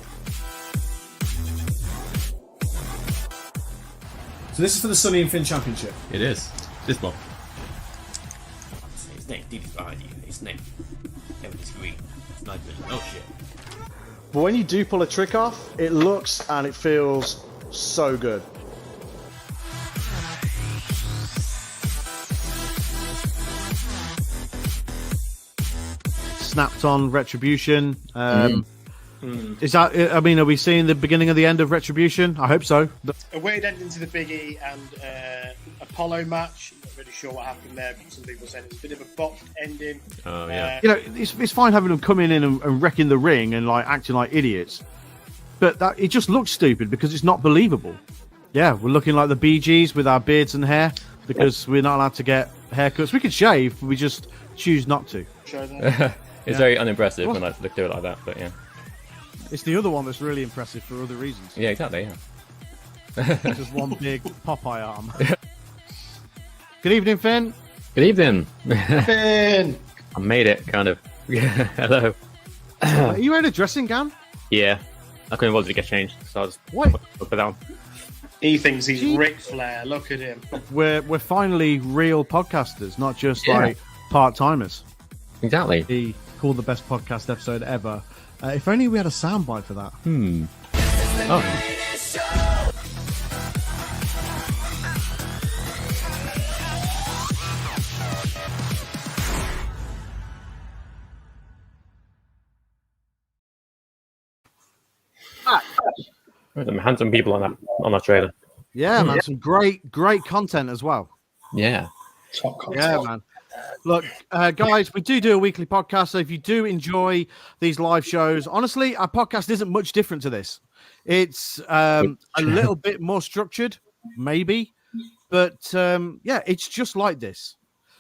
So this is for the Sonny and Finn Championship. It is. This one. His name, his name. Everything's green. Snipers. Oh shit. But when you do pull a trick off, it looks and it feels so good. Snapped on Retribution. Is that? I mean, are we seeing the beginning of the end of Retribution? I hope so. A weird ending to the Big E and Apollo match. Not really sure what happened there. Some people said it's a bit of a botched ending. Oh yeah. It's fine having them coming in and wrecking the ring and like acting like idiots, but it just looks stupid because it's not believable. Yeah, we're looking like the Bee Gees with our beards and hair because we're not allowed to get haircuts. We could shave, but we just choose not to. It's very unimpressive when I look through it like that, but yeah. It's the other one that's really impressive for other reasons. Yeah, exactly, yeah. Just one big Popeye arm. Good evening, Finn. Good evening. Finn! I made it, kind of. Hello. Are you wearing a dressing gown? Yeah. I couldn't bother to get changed, so I just What? put it down. He thinks he's Ric Flair. Look at him. We're finally real podcasters, not just like part-timers. Exactly. He called the best podcast episode ever. If only we had a soundbite for that. Oh. Some handsome people on that trailer. Yeah, man. Some great content as well. Yeah. Top content. Yeah, man. Look, guys, we do a weekly podcast. So if you do enjoy these live shows, honestly, our podcast isn't much different to this. It's a little bit more structured, maybe, but it's just like this.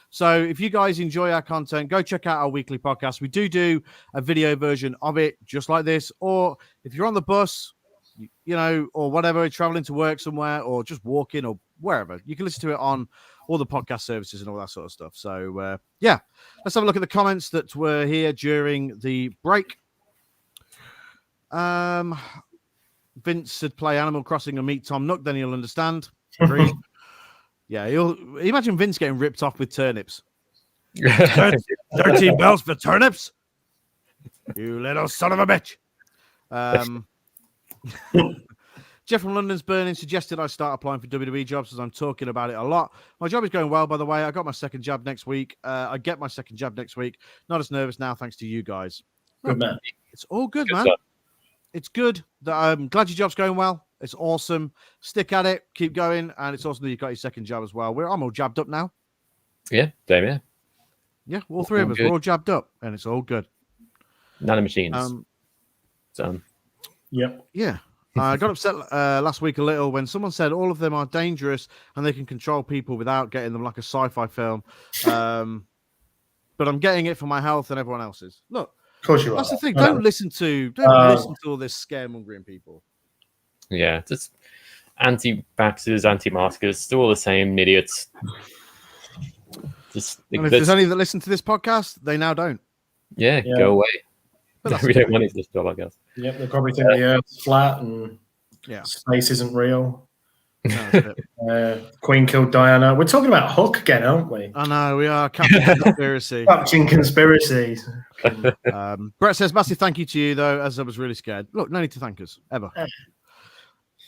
So if you guys enjoy our content, go check out our weekly podcast. We do a video version of it just like this. Or if you're on the bus, or whatever, traveling to work somewhere or just walking or wherever, you can listen to it on all the podcast services and all that sort of stuff. So, let's have a look at the comments that were here during the break. Vince said play Animal Crossing and meet Tom Nook, then he'll understand. Agreed. Yeah, imagine Vince getting ripped off with turnips. 13 bells for turnips? You little son of a bitch. Jeff from London's Burning suggested I start applying for WWE jobs, as I'm talking about it a lot. My job is going well, by the way. I got my second jab next week. I get my second jab next week. Not as nervous now, thanks to you guys. Good man. It's all good, man. Stuff. It's good. I'm glad your job's going well. It's awesome. Stick at it. Keep going. And it's awesome that you've got your second jab as well. I'm all jabbed up now. Yeah, same here. Yeah, all three of us. We're all jabbed up, and it's all good. Nanomachines. Yep. Yeah. I got upset last week a little when someone said all of them are dangerous and they can control people without getting them like a sci-fi film. But I'm getting it for my health and everyone else's. Look, of course you that's are. The thing. Don't listen to all this scaremongering people. Yeah, just anti-vaxxers, anti-maskers, still all the same idiots. And if there's any that listen to this podcast, they now don't. Yeah. Go away. We don't want it to this job, I guess. Yep, they probably think the Earth's flat and space isn't real. Queen killed Diana. We're talking about Hook again, aren't we? I know, we are. Captain Conspiracy. Captain Conspiracy. Brett says, massive thank you to you, though, as I was really scared. Look, no need to thank us, ever.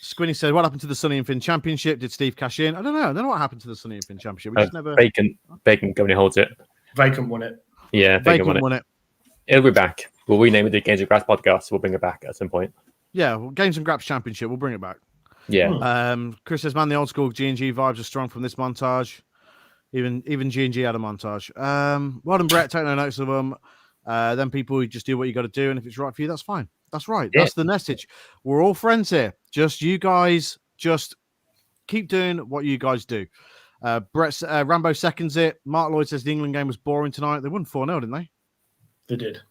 Squinny said, what happened to the Sonny and Finn Championship? Did Steve cash in? I don't know what happened to the Sonny and Finn Championship. We just never... Vacant company holds it. Vacant won it. Yeah, Vacant won it. It'll be back. We'll rename it the Games and Graps podcast. We'll bring it back at some point. Yeah, Games and Graps Championship. We'll bring it back. Yeah. Chris says, man, the old school G&G vibes are strong from this montage. Even G&G had a montage. Well done, Brett. Take no notes of them. Then people just do what you got to do, and if it's right for you, that's fine. That's right. Yeah. That's the message. We're all friends here. Just you guys, just keep doing what you guys do. Rambo seconds it. Mark Lloyd says the England game was boring tonight. They won 4-0, didn't they? They did.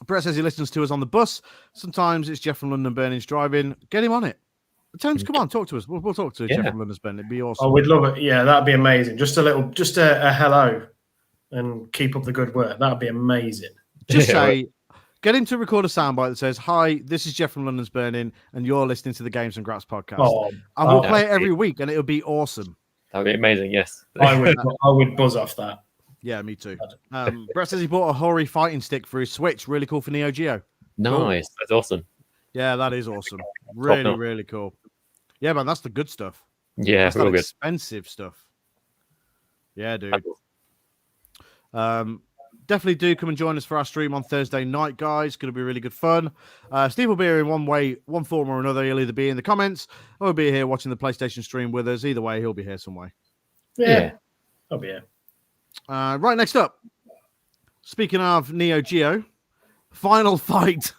Brett says he listens to us on the bus. Sometimes it's Jeff from London Burning's driving. Get him on it. Tones, come on, talk to us. We'll talk to Jeff from London's Burning. It'd be awesome. Oh, we'd love it. Yeah, that'd be amazing. Just a hello and keep up the good work. That'd be amazing. Just say, get him to record a soundbite that says, hi, this is Jeff from London's Burning, and you're listening to the Games and Graps podcast. And we'll play it every week, and it'll be awesome. That'd be amazing, yes. I would buzz off that. Yeah, me too. Brett says he bought a Hori fighting stick for his Switch. Really cool for Neo Geo. Nice. Cool. That's awesome. Yeah, that is awesome. Really, really cool. Yeah, man, that's the good stuff. Yeah, that's the expensive stuff. Yeah, dude. Definitely do come and join us for our stream on Thursday night, guys. Going to be really good fun. Steve will be here in one form or another. He'll either be in the comments or he'll be here watching the PlayStation stream with us. Either way, he'll be here some way. Yeah. I'll be here. Right, next up. Speaking of Neo Geo, final fight.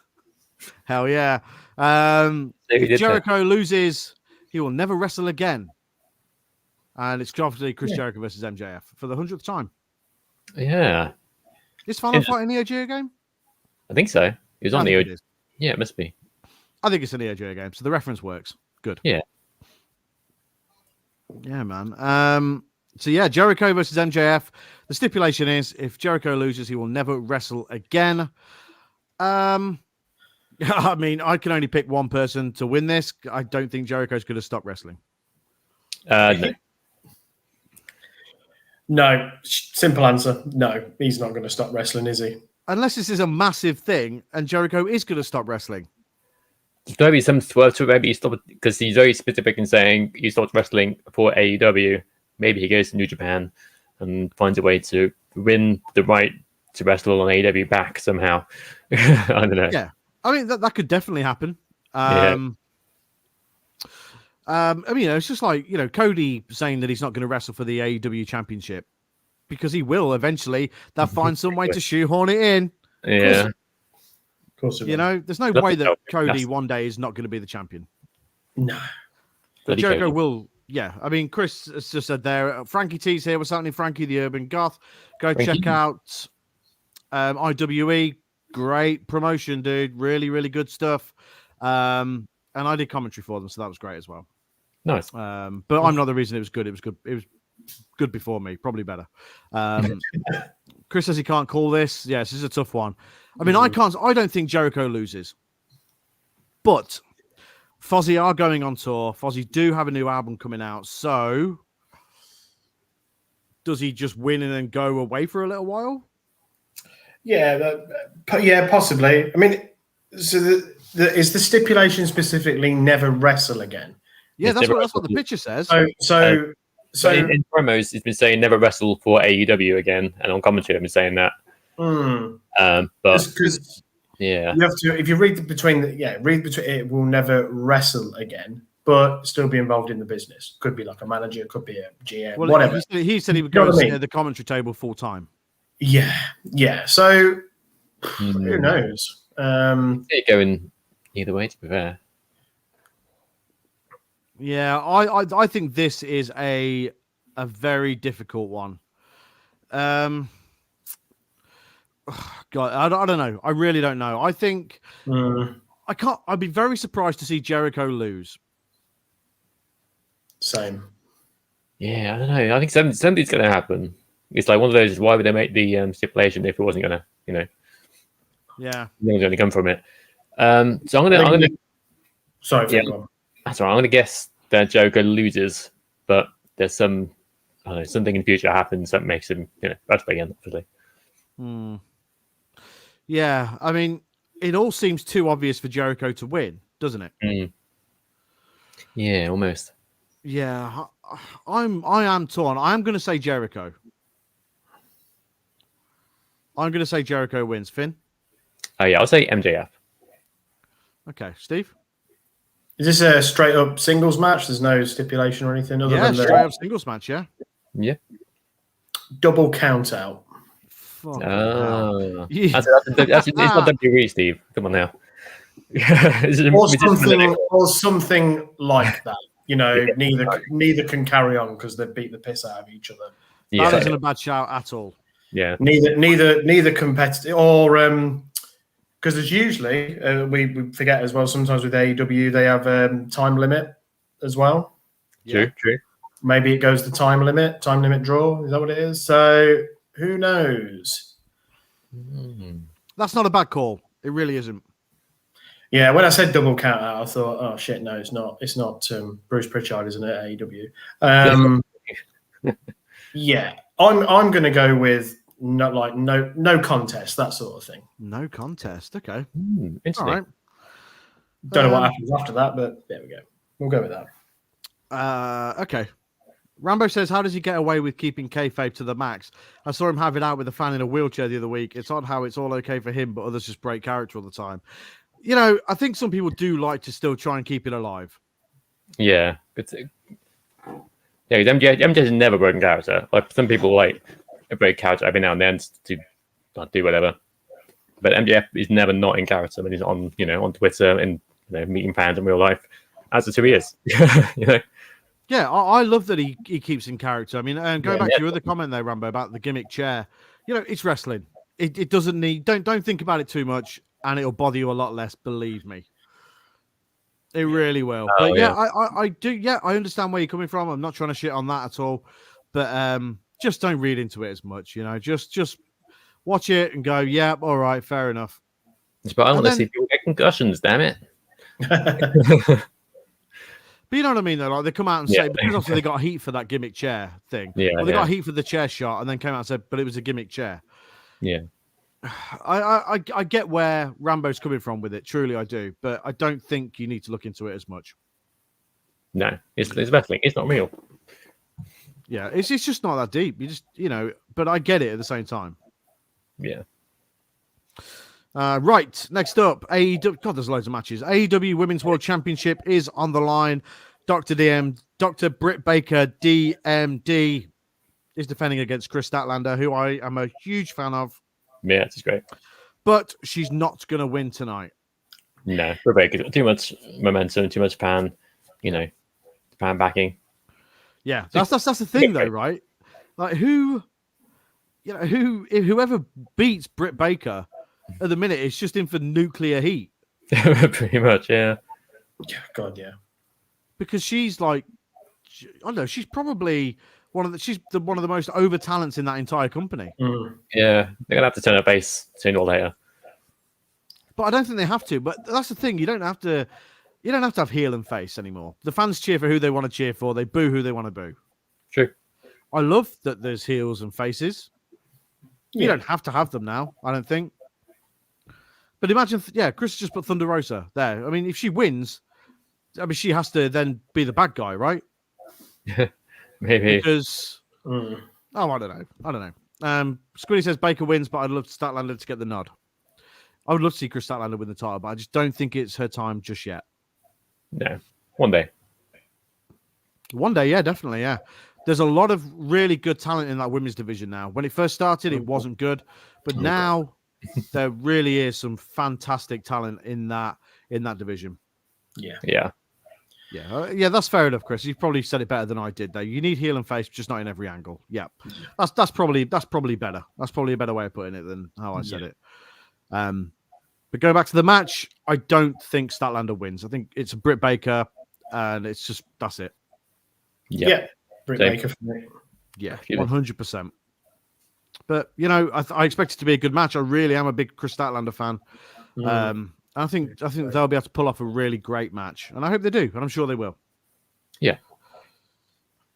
Hell yeah. If Jericho loses, he will never wrestle again. And it's obviously Chris Jericho versus MJF for the 100th time. Yeah. Is final fight a Neo Geo game? I think so. It was on Neo Geo. Yeah, it must be. I think it's a Neo Geo game, so the reference works. Good. Yeah. Yeah, man. So yeah, Jericho versus MJF. The stipulation is if Jericho loses, he will never wrestle again. I mean, I can only pick one person to win this. I don't think Jericho's going to stop wrestling. No. No, simple answer. No, he's not going to stop wrestling, is he? Unless this is a massive thing and Jericho is going to stop wrestling. Maybe some swerve to maybe stop because he's very specific in saying he stops wrestling for AEW. Maybe he goes to New Japan and finds a way to win the right to wrestle on AEW back somehow. I don't know. Yeah, I mean that could definitely happen. Yeah. I mean, it's just like, Cody saying that he's not going to wrestle for the AEW Championship because he will eventually. They'll find some way to shoehorn it in. Yeah. Of course it will. There's no way that Cody one day is not going to be the champion. No. But Jericho will. Yeah, I mean, Chris has just said there. Frankie T's here. What's happening, Frankie the Urban Goth? Go check out IWE. Great promotion, dude. Really, really good stuff. And I did commentary for them, so that was great as well. Nice. But I'm not the reason it was good. It was good. It was good before me. Probably better. Chris says he can't call this. Yes, this is a tough one. I mean, I don't think Jericho loses. But Fozzy are going on tour. Fozzy do have a new album coming out. So does he just win and then go away for a little while? Yeah, possibly. I mean, so is the stipulation specifically never wrestle again? Yeah, that's what the picture says. So in promos, he's been saying never wrestle for AEW again, and on commentary, I've been saying that. But yeah, you have to. If you read between, it will never wrestle again, but still be involved in the business. Could be like a manager, could be a GM, whatever. He said he would go at the commentary table full time. Yeah. So who knows? It going either way, to be fair. Yeah, I think this is a very difficult one. God, I don't know. I really don't know. I think I can't. I'd be very surprised to see Jericho lose. Same. Yeah, I don't know. I think something's going to happen. It's like one of those. Why would they make the stipulation if it wasn't going to, Yeah, nothing's going to come from it. So I'm gonna. Sorry. Yeah, that's all right. I'm going to guess that Jericho loses, but there's some. I don't know, something in the future happens that makes him, wrestle again. Obviously. Yeah, I mean, it all seems too obvious for Jericho to win, doesn't it? Yeah, almost. Yeah, I am torn. I'm going to say Jericho. I'm going to say Jericho wins. Finn? Oh, yeah, I'll say MJF. Okay, Steve? Is this a straight up singles match? There's no stipulation or anything other than straight up singles match, yeah. Yeah. Double count out. Oh, that's it's not WWE, Steve. Come on now. or something like that. Neither can carry on because they beat the piss out of each other. Yeah. That isn't a bad shout at all. Yeah. Neither competitive or because there's usually we forget as well. Sometimes with AEW they have time limit as well. True. Maybe it goes to time limit draw. Is that what it is? So who knows? That's not a bad call. It really isn't. Yeah, when I said double count out, I thought, oh shit, no, it's not. It's not Bruce Pritchard, isn't it? AEW. Yeah, I'm going to go with no contest, that sort of thing. No contest. Okay. Interesting. All right. Don't know what happens after that, but there we go. We'll go with that. Okay. Rambo says, how does he get away with keeping kayfabe to the max? I saw him have it out with a fan in a wheelchair the other week. It's odd how it's all okay for him, but others just break character all the time. I think some people do like to still try and keep it alive. Yeah. MJ's never broken character. Like some people break character every now and then to do whatever. But MJF is never not in character when he's on Twitter and meeting fans in real life. As to who he is. Yeah, I love that he keeps in character. I mean, and going back to your other comment there, Rambo, about the gimmick chair, it's wrestling. It doesn't need. Don't think about it too much, and it'll bother you a lot less. Believe me, it really will. But I do. Yeah, I understand where you're coming from. I'm not trying to shit on that at all, but just don't read into it as much. Just watch it and go, yeah, all right, fair enough. But I want to see people get concussions, damn it. But you know what I mean, though? Like, they come out and say, because obviously they got heat for that gimmick chair thing. Yeah, well, they got heat for the chair shot and then came out and said, but it was a gimmick chair. Yeah. I get where Rambo's coming from with it. Truly, I do. But I don't think you need to look into it as much. No, it's wrestling. It's not real. Yeah, it's just not that deep. You just, but I get it at the same time. Yeah. Right, next up, AEW. God, there's loads of matches. AEW Women's World Championship is on the line. Dr. Britt Baker, DMD, is defending against Chris Statlander, who I am a huge fan of. Yeah, it's great. But she's not going to win tonight. No, Britt Baker, too much momentum, too much pan, pan backing. Yeah, that's the thing, though, right? Like, whoever beats Britt Baker at the minute, it's just in for nuclear heat. Pretty much, yeah. Yeah, God, yeah. Because she's like, I don't know, she's probably one of the most over talents in that entire company. Mm. Yeah, they're gonna have to turn her base sooner or later. But I don't think they have to. But that's the thing, you don't have to have heel and face anymore. The fans cheer for who they want to cheer for. They boo who they want to boo. True. I love that there's heels and faces. You don't have to have them now, I don't think. But imagine, Chris just put Thunder Rosa there. I mean, if she wins, she has to then be the bad guy, right? Maybe. Because, I don't know. Squiddy says Baker wins, but I'd love Statlander to get the nod. I would love to see Chris Statlander win the title, but I just don't think it's her time just yet. No. One day. One day, yeah, definitely, yeah. There's a lot of really good talent in that women's division now. When it first started, it wasn't good. But now there really is some fantastic talent in that division. Yeah. Yeah. Yeah, that's fair enough, Chris. You probably said it better than I did, though. You need heel and face, just not in every angle. Yeah, that's probably better. That's probably a better way of putting it than how I said it. But going back to the match, I don't think Statlander wins. I think it's a Britt Baker, and it's just that's it. Yeah, Britt Baker for me. Yeah, 100%. But I expect it to be a good match. I really am a big Chris Statlander fan. I think they'll be able to pull off a really great match, and I hope they do, and I'm sure they will. Yeah.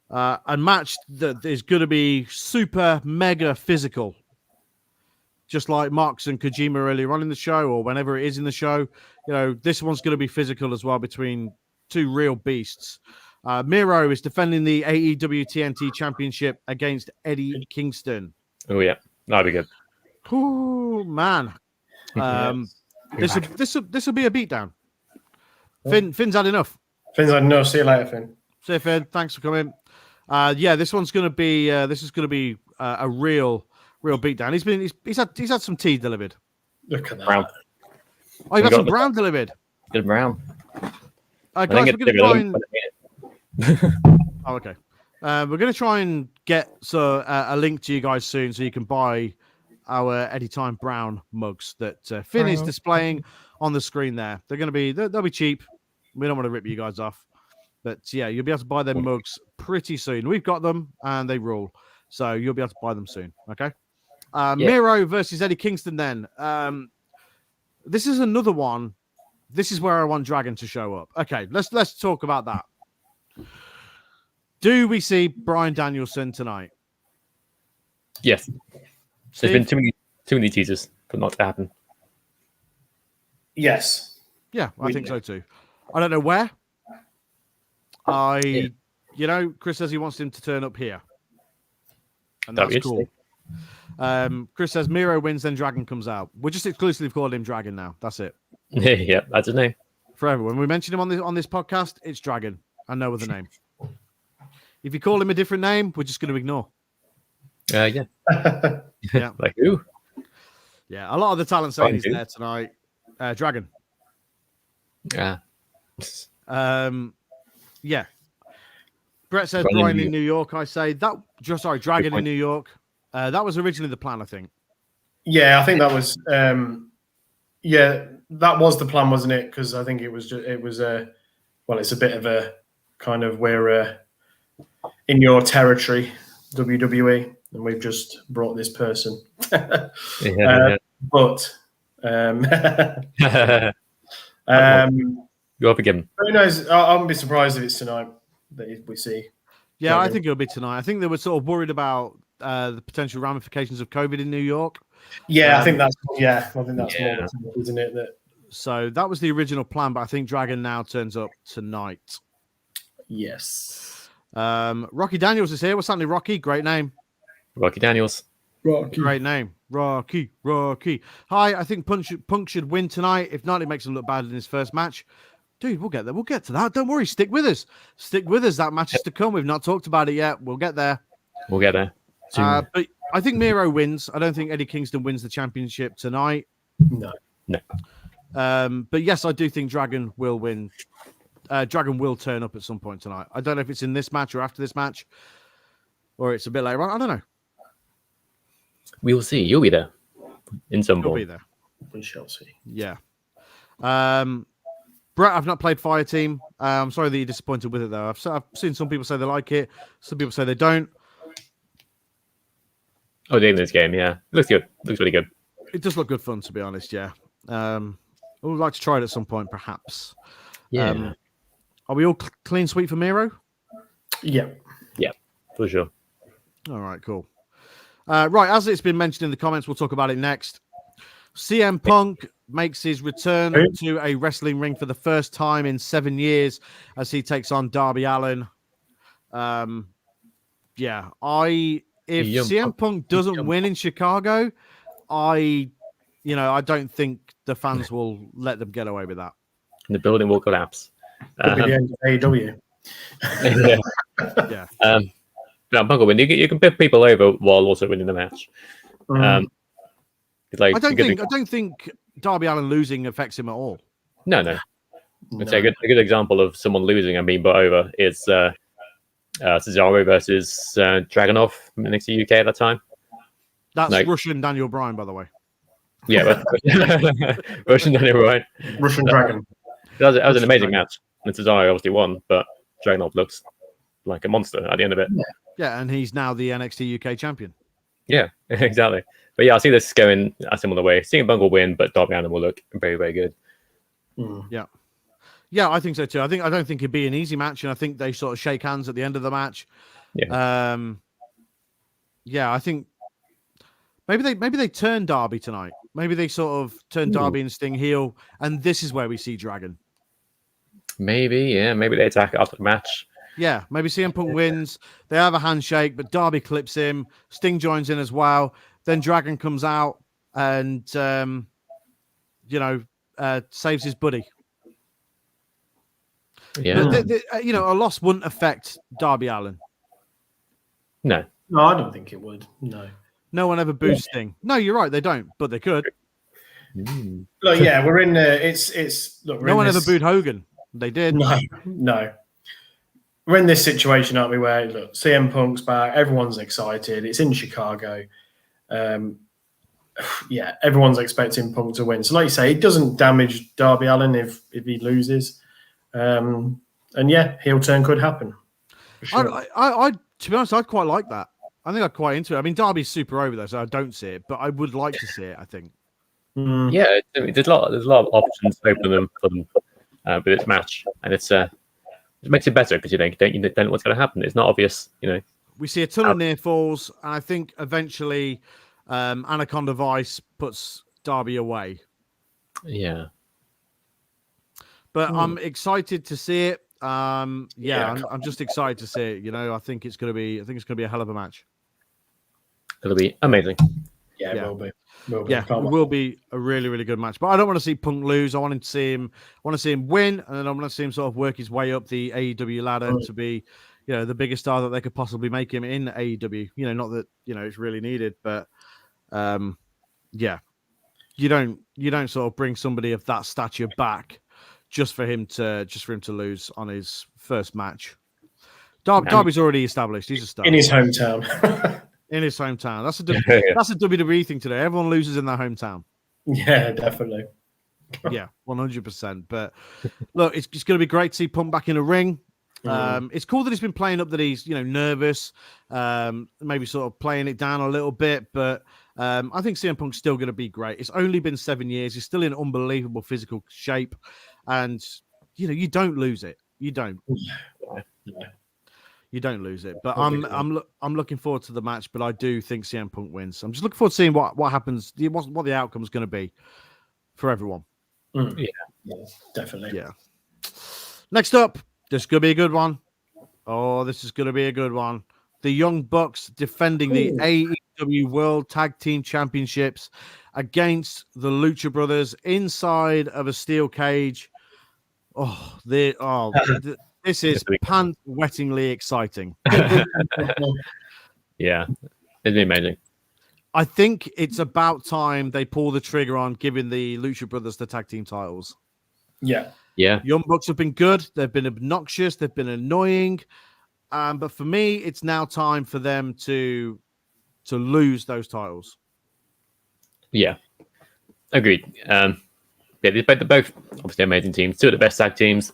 A match that is going to be super mega physical, just like Marks and Kojima earlier on in the show, or whenever it is in the show. This one's going to be physical as well between two real beasts. Miro is defending the AEW TNT Championship against Eddie Kingston. Oh yeah, that'd be good. Oh man. This will be a beatdown. Finn's had enough. Finn's had enough. See you later, Finn. See you, Finn. Thanks for coming. This one's going to be. This is going to be a real beatdown. He's had some tea delivered. Look at that. Brown. Oh, you got some brown delivered. Good brown. Guys, we're going to try and. Oh, okay. We're going to try and get a link to you guys soon, so you can buy our Anytime Brown mugs that Finn is displaying on the screen there. They'll be cheap. We don't want to rip you guys off, but yeah, you'll be able to buy them mugs pretty soon. We've got them and they rule, so you'll be able to buy them soon. Okay. Miro versus Eddie Kingston. Then this is another one. This is where I want Dragon to show up. Okay, let's talk about that. Do we see Bryan Danielson tonight? Yes. Steve? There's been too many teasers for not to happen. Yes. Yeah, I think so too. I don't know where. Chris says he wants him to turn up here. And that's cool. Chris says Miro wins, then Dragon comes out. We're just exclusively calling him Dragon now. That's it. Yeah, that's his name. For everyone. When we mention him on this podcast, it's Dragon and no other name. If you call him a different name, we're just going to ignore. Yeah. Yeah. Like who? Yeah, a lot of the talent saying he's there tonight. Dragon. Yeah. Yeah. Brett says Bryan in New York. I say that. Dragon in New York. That was originally the plan, I think. Yeah, I think that was. That was the plan, wasn't it? Because I think it was it's a bit of a kind of we're in your territory, WWE, and we've just brought this person. Yeah. But You're forgiven. Who knows? I wouldn't be surprised if it's tonight that we see. Yeah, Dragon. I think it'll be tonight. I think they were sort of worried about the potential ramifications of COVID in New York. Yeah, I think that's more, isn't it? So that was the original plan, but I think Dragon now turns up tonight. Yes. Rocky Daniels is here. What's happening, Rocky? Great name. Rocky Daniels. Rocky. Great name. Rocky. Hi, I think Punk should win tonight. If not, it makes him look bad in his first match. Dude, we'll get there. We'll get to that. Don't worry. Stick with us. That match is to come. We've not talked about it yet. We'll get there. Soon. But I think Miro wins. I don't think Eddie Kingston wins the championship tonight. No. But yes, I do think Dragon will win. Dragon will turn up at some point tonight. I don't know if it's in this match or after this match, or it's a bit later on. I don't know. We will see. You'll be there in some You'll form. be there. We shall see. Yeah. Brett, I've not played Fireteam. I'm sorry that you're disappointed with it, though. I've seen some people say they like it. Some people say they don't. Oh, the this game, yeah. Looks good. Looks really good. It does look good fun, to be honest, yeah. I would like to try it at some point, perhaps. Yeah. Are we all clean sweep for Miro? Yeah. Yeah, for sure. All right, cool. Right, as it's been mentioned in the comments, we'll talk about it next. CM Punk makes his return to a wrestling ring for the first time in 7 years as he takes on Darby Allin. If CM Punk doesn't win in Chicago, I don't think the fans will let them get away with that. And the building will collapse. Could be the end of AEW. Yeah. No, Punk will win. You can put people over while also winning the match. I don't think Darby Allin losing affects him at all. No. I'd say a good example of someone losing and being put over is Cesaro versus Dragunov from NXT UK at that time. That's Russian Daniel Bryan, by the way. Yeah, but Russian Daniel Bryan. Russian Dragon. That was an amazing match. And Cesaro obviously won, but Dragunov looks like a monster at the end of it. Yeah, and he's now the NXT UK champion. Yeah, exactly. But yeah, I see this going a similar way. CM Punk will win, but Darby Allin will look very, very good. Yeah, I think so too. I don't think it'd be an easy match, and I think they sort of shake hands at the end of the match. Yeah. I think maybe they turn Darby tonight. Maybe they sort of turn Darby and Sting heel, and this is where we see Dragon. Maybe they attack after the match. Yeah, maybe CM Punk wins. They have a handshake, but Darby clips him. Sting joins in as well. Then Dragon comes out and saves his buddy. Yeah, but a loss wouldn't affect Darby Allin. No, I don't think it would. No one ever boos Sting. No, you're right. They don't, but they could. Look, yeah, we're in. It's look. No one ever booed Hogan. They did. No. We're in this situation, aren't we? Where look, CM Punk's back. Everyone's excited. It's in Chicago. Everyone's expecting Punk to win. So, like you say, it doesn't damage Darby Allin if he loses. Heel turn could happen. For sure. I to be honest, I'd quite like that. I think I'd quite into it. I mean, Darby's super over there, so I don't see it, but I would like to see it. I think. Yeah, there's a lot of options open for them with this match, and it makes it better because you don't know what's going to happen. It's not obvious, We see a ton of near falls, and I think eventually Anaconda Vice puts Darby away. Yeah. But I'm excited to see it. I'm just excited to see it. I think it's going to be a hell of a match. It'll be amazing. Yeah, it will be. It will be a really, really good match. But I don't want to see Punk lose. I want to see him win, and then I want to see him sort of work his way up the AEW ladder to be, the biggest star that they could possibly make him in AEW. Not that it's really needed, but you don't sort of bring somebody of that stature back just for him to lose on his first match. Darby's already established. He's a star in his hometown. In his hometown. That's a WWE thing today. Everyone loses in their hometown. Yeah, definitely. Yeah, 100%. But look, it's going to be great to see Punk back in a ring. It's cool that he's been playing up that he's nervous, maybe sort of playing it down a little bit, but I think CM Punk's still going to be great. It's only been 7 years. He's still in unbelievable physical shape, and you don't lose it. You don't. You don't lose it. But I'm looking forward to the match. But I do think CM Punk wins. I'm just looking forward to seeing what happens. What the outcome is going to be for everyone. Yeah, definitely. Yeah. Next up, this could be a good one. Oh, this is going to be a good one. The Young Bucks defending the AEW World Tag Team Championships against the Lucha Brothers inside of a steel cage. This is pant-wettingly exciting. Yeah, it'd be amazing. I think it's about time they pull the trigger on giving the Lucha Brothers the tag team titles. Yeah. Young Bucks have been good. They've been obnoxious. They've been annoying. But for me, it's now time for them to lose those titles. Yeah, agreed. They're both obviously amazing teams. Two of the best tag teams.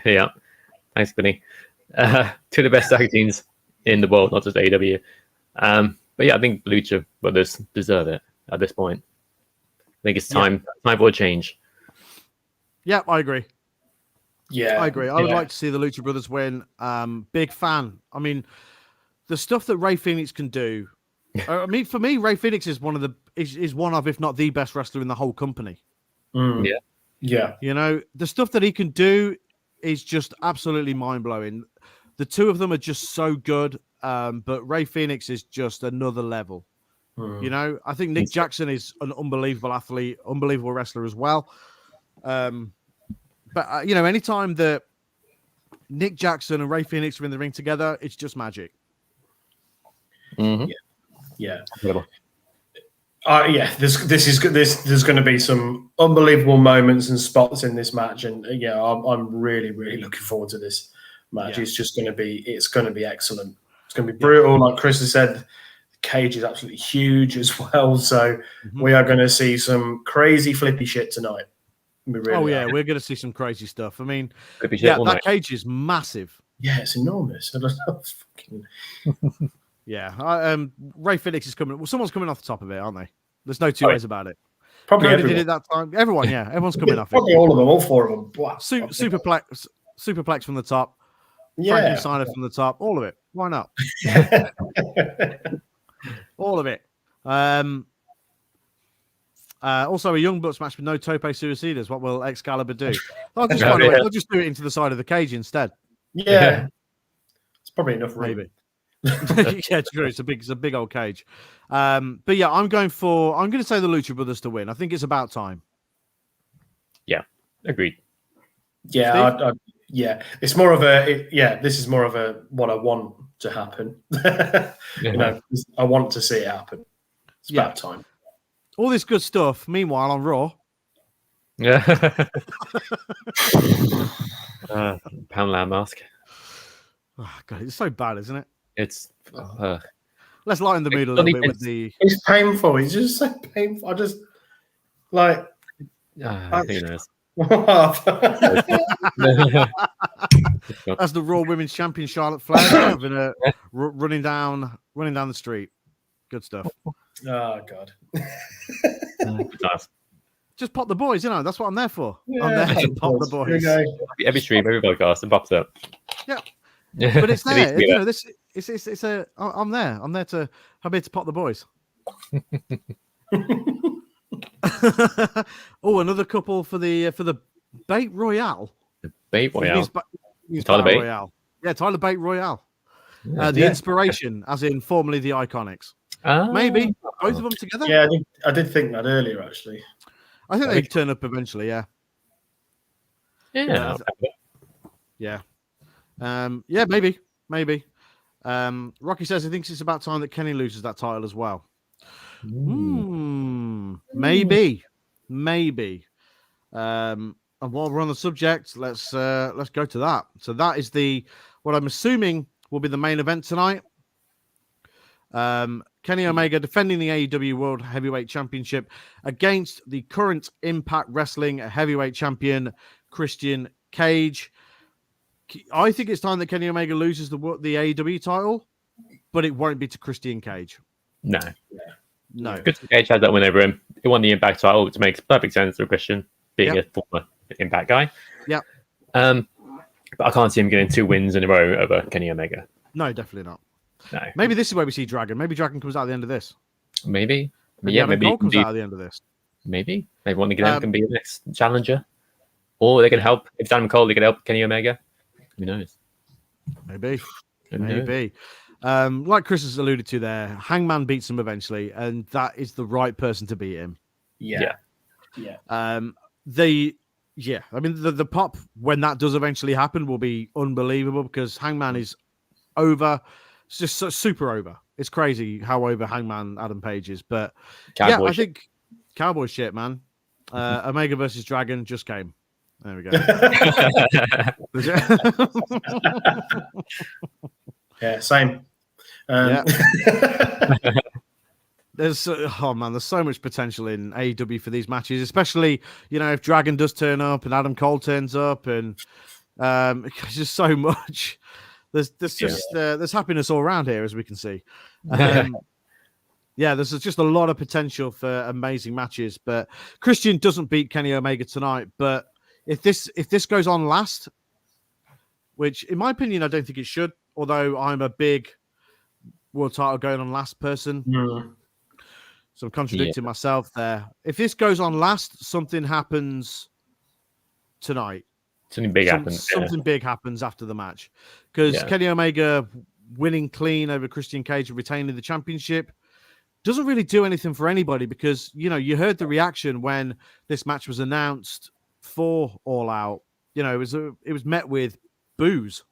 Yeah, thanks, Benny. Two of the best tag teams in the world, not just AEW. But yeah, I think Lucha Brothers deserve it at this point. I think it's time for a change. Yeah, I agree. Yeah, I agree. I would like to see the Lucha Brothers win. Big fan. I mean, the stuff that Rey Fenix can do. I mean, for me, Rey Fenix is one of, if not the best wrestler in the whole company. Yeah. The stuff that he can do is just absolutely mind blowing. The two of them are just so good. But Rey Fenix is just another level. I think Nick Jackson is an unbelievable athlete, unbelievable wrestler as well. But anytime that Nick Jackson and Rey Fenix are in the ring together, it's just magic. Mm-hmm. Yeah. Incredible. There's going to be some unbelievable moments and spots in this match, and I'm really, really looking forward to this match. It's going to be excellent. It's going to be brutal, like Chris has said. The cage is absolutely huge as well, so we are going to see some crazy flippy shit tonight. We're going to see some crazy stuff. I mean, that cage is massive. Yeah, it's enormous. Rey Fenix is coming. Well, someone's coming off the top of it, aren't they? There's no two ways about it. Probably everyone did it that time. Everyone, everyone's coming off it. Probably all of them, all four of them. Superplex from the top. Yeah, Frankensteiner from the top. All of it. Why not? All of it. Also, a Young Bucks match with no tope suicidas. What will Excalibur do? They'll just do it into the side of the cage instead. Yeah, it's probably enough room. Maybe. Yeah, true. It's a big old cage. But yeah, I'm going to say the Lucha Brothers to win. I think it's about time. Yeah, agreed. Yeah, it's more of this is more of a what I want to happen. I want to see it happen. It's about time. All this good stuff. Meanwhile, on Raw. Yeah. Pound Lamb mask. Oh, God, it's so bad, isn't it? It's. Let's lighten the mood a little bit with the. It's painful. It's just so painful. I just like. Who knows? That's the Raw Women's Champion Charlotte Flair running down the street. Good stuff. Oh God. Nice. Just pop the boys, that's what I'm there for. I'm there to pop the boys. Every stream, every podcast, it pops up. Yeah. But it's there. I'm there. I'm here to pop the boys. Another couple for the Bait Royale. The Bait Royale. Tyler Bate. Royale. Yeah, Tyler Bate Royale. The inspiration, as in formerly the Iconics. Maybe both of them together. Yeah, I did think that earlier. Actually, I think they'd turn up eventually. Yeah. Yeah. Maybe. Rocky says he thinks it's about time that Kenny loses that title as well. Maybe. And while we're on the subject, let's go to that. So that is what I'm assuming will be the main event tonight. Kenny Omega defending the AEW World Heavyweight Championship against the current Impact Wrestling Heavyweight Champion Christian Cage. I think it's time that Kenny Omega loses the AEW title, but it won't be to Christian Cage. No. No. Christian Cage had that win over him. He won the Impact title, which makes perfect sense for Christian being a former Impact guy. Yeah. But I can't see him getting 2 wins in a row over Kenny Omega. No, definitely not. No. Maybe this is where we see Dragon. Maybe Dragon comes out at the end of this. Maybe. Maybe Adam Cole comes out at the end of this. Maybe one of them can be the next challenger. Or they can help. If it's Adam Cole, they can help Kenny Omega. Who knows? Maybe. Like Chris has alluded to there, Hangman beats him eventually, and that is the right person to beat him. Yeah. I mean, the pop when that does eventually happen will be unbelievable because Hangman is over. It's just so super over. It's crazy how over Hangman Adam Page is. But I think cowboy shit, man. Omega versus Dragon just came. There we go. Yeah, same. There's so much potential in AEW for these matches, especially if Dragon does turn up and Adam Cole turns up, and it's just so much. There's happiness all around here, as we can see. There's just a lot of potential for amazing matches. But Christian doesn't beat Kenny Omega tonight. But if this goes on last, which in my opinion I don't think it should, although I'm a big world title going on last person. So I'm contradicting myself there. If this goes on last, something happens tonight. Something big happens. Something big happens after the match. Because Kenny Omega winning clean over Christian Cage and retaining the championship doesn't really do anything for anybody because, you heard the reaction when this match was announced for All Out. It was met with boos.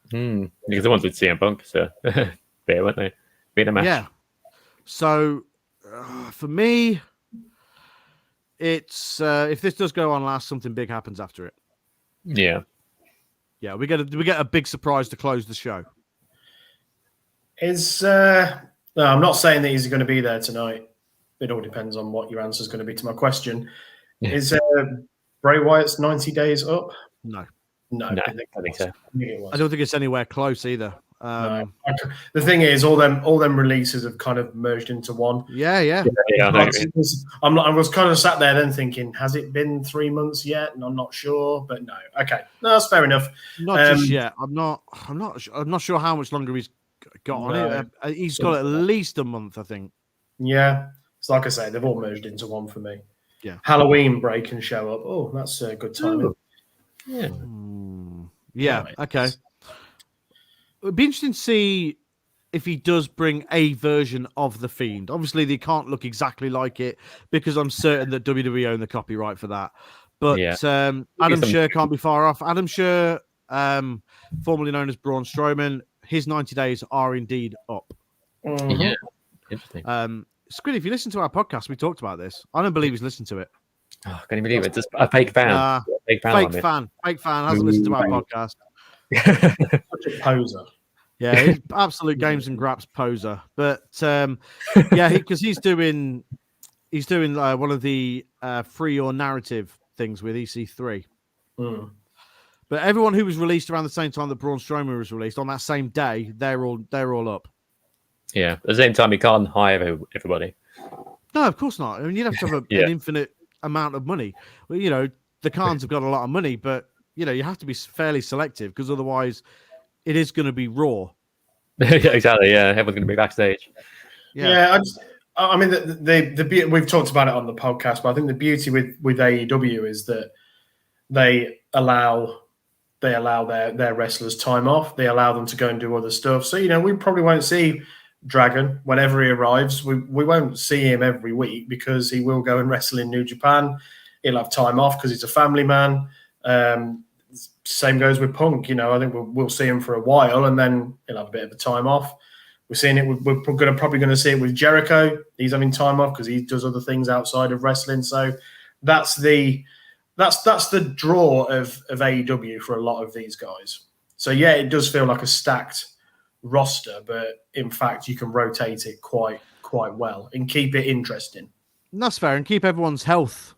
Because they wanted CM Punk, so fair, weren't they? Being a match. Yeah. So for me, it's if this does go on last, something big happens after it. Yeah. Yeah, we get a big surprise to close the show. No, I'm not saying that he's going to be there tonight. It all depends on what your answer is going to be to my question. Yeah. Is Bray Wyatt's 90 days up? No, I think so. I don't think it's anywhere close either. No. The thing is, all them releases have kind of merged into one. Yeah. I was kind of sat there then thinking, has it been 3 months yet? And I'm not sure, but no. Okay, no, that's fair enough. Not just yet. I'm not sure how much longer he's got on it. He's got at least a month, I think. Yeah, it's like I say, they've all merged into one for me. Yeah, Halloween break can show up. Oh, that's a good timing. Yeah. Okay. It'd be interesting to see if he does bring a version of The Fiend. Obviously, they can't look exactly like it because I'm certain that WWE own the copyright for that. But Adam Scherr can't be far off. Adam Scherr, formerly known as Braun Strowman, his 90 days are indeed up. Yeah, interesting. Squid, if you listen to our podcast, we talked about this. I don't believe he's listened to it. Oh, can you believe it? Just a fake fan. Fake fan hasn't listened to our podcast. Such a poser. Yeah, he's absolute games and graps poser. But because he's doing one of the free or narrative things with EC3. But everyone who was released around the same time that Braun Strowman was released on that same day, they're all up. Yeah, at the same time, you can't hire everybody. No, of course not. I mean, you'd have to have an infinite amount of money. Well, the Khans have got a lot of money, but you have to be fairly selective because otherwise, it is going to be raw. Yeah, exactly. Yeah, everyone's going to be backstage. Yeah, I mean, the we've talked about it on the podcast, but I think the beauty with AEW is that they allow their wrestlers time off. They allow them to go and do other stuff. So we probably won't see Dragon whenever he arrives. We won't see him every week because he will go and wrestle in New Japan. He'll have time off because he's a family man. Same goes with Punk. I think we'll see him for a while and then he'll have a bit of a time off. We're seeing it. We're probably going to see it with Jericho. He's having time off because he does other things outside of wrestling. So that's the draw of AEW for a lot of these guys. So yeah, it does feel like a stacked roster, but in fact, you can rotate it quite well and keep it interesting. And that's fair, and keep everyone's health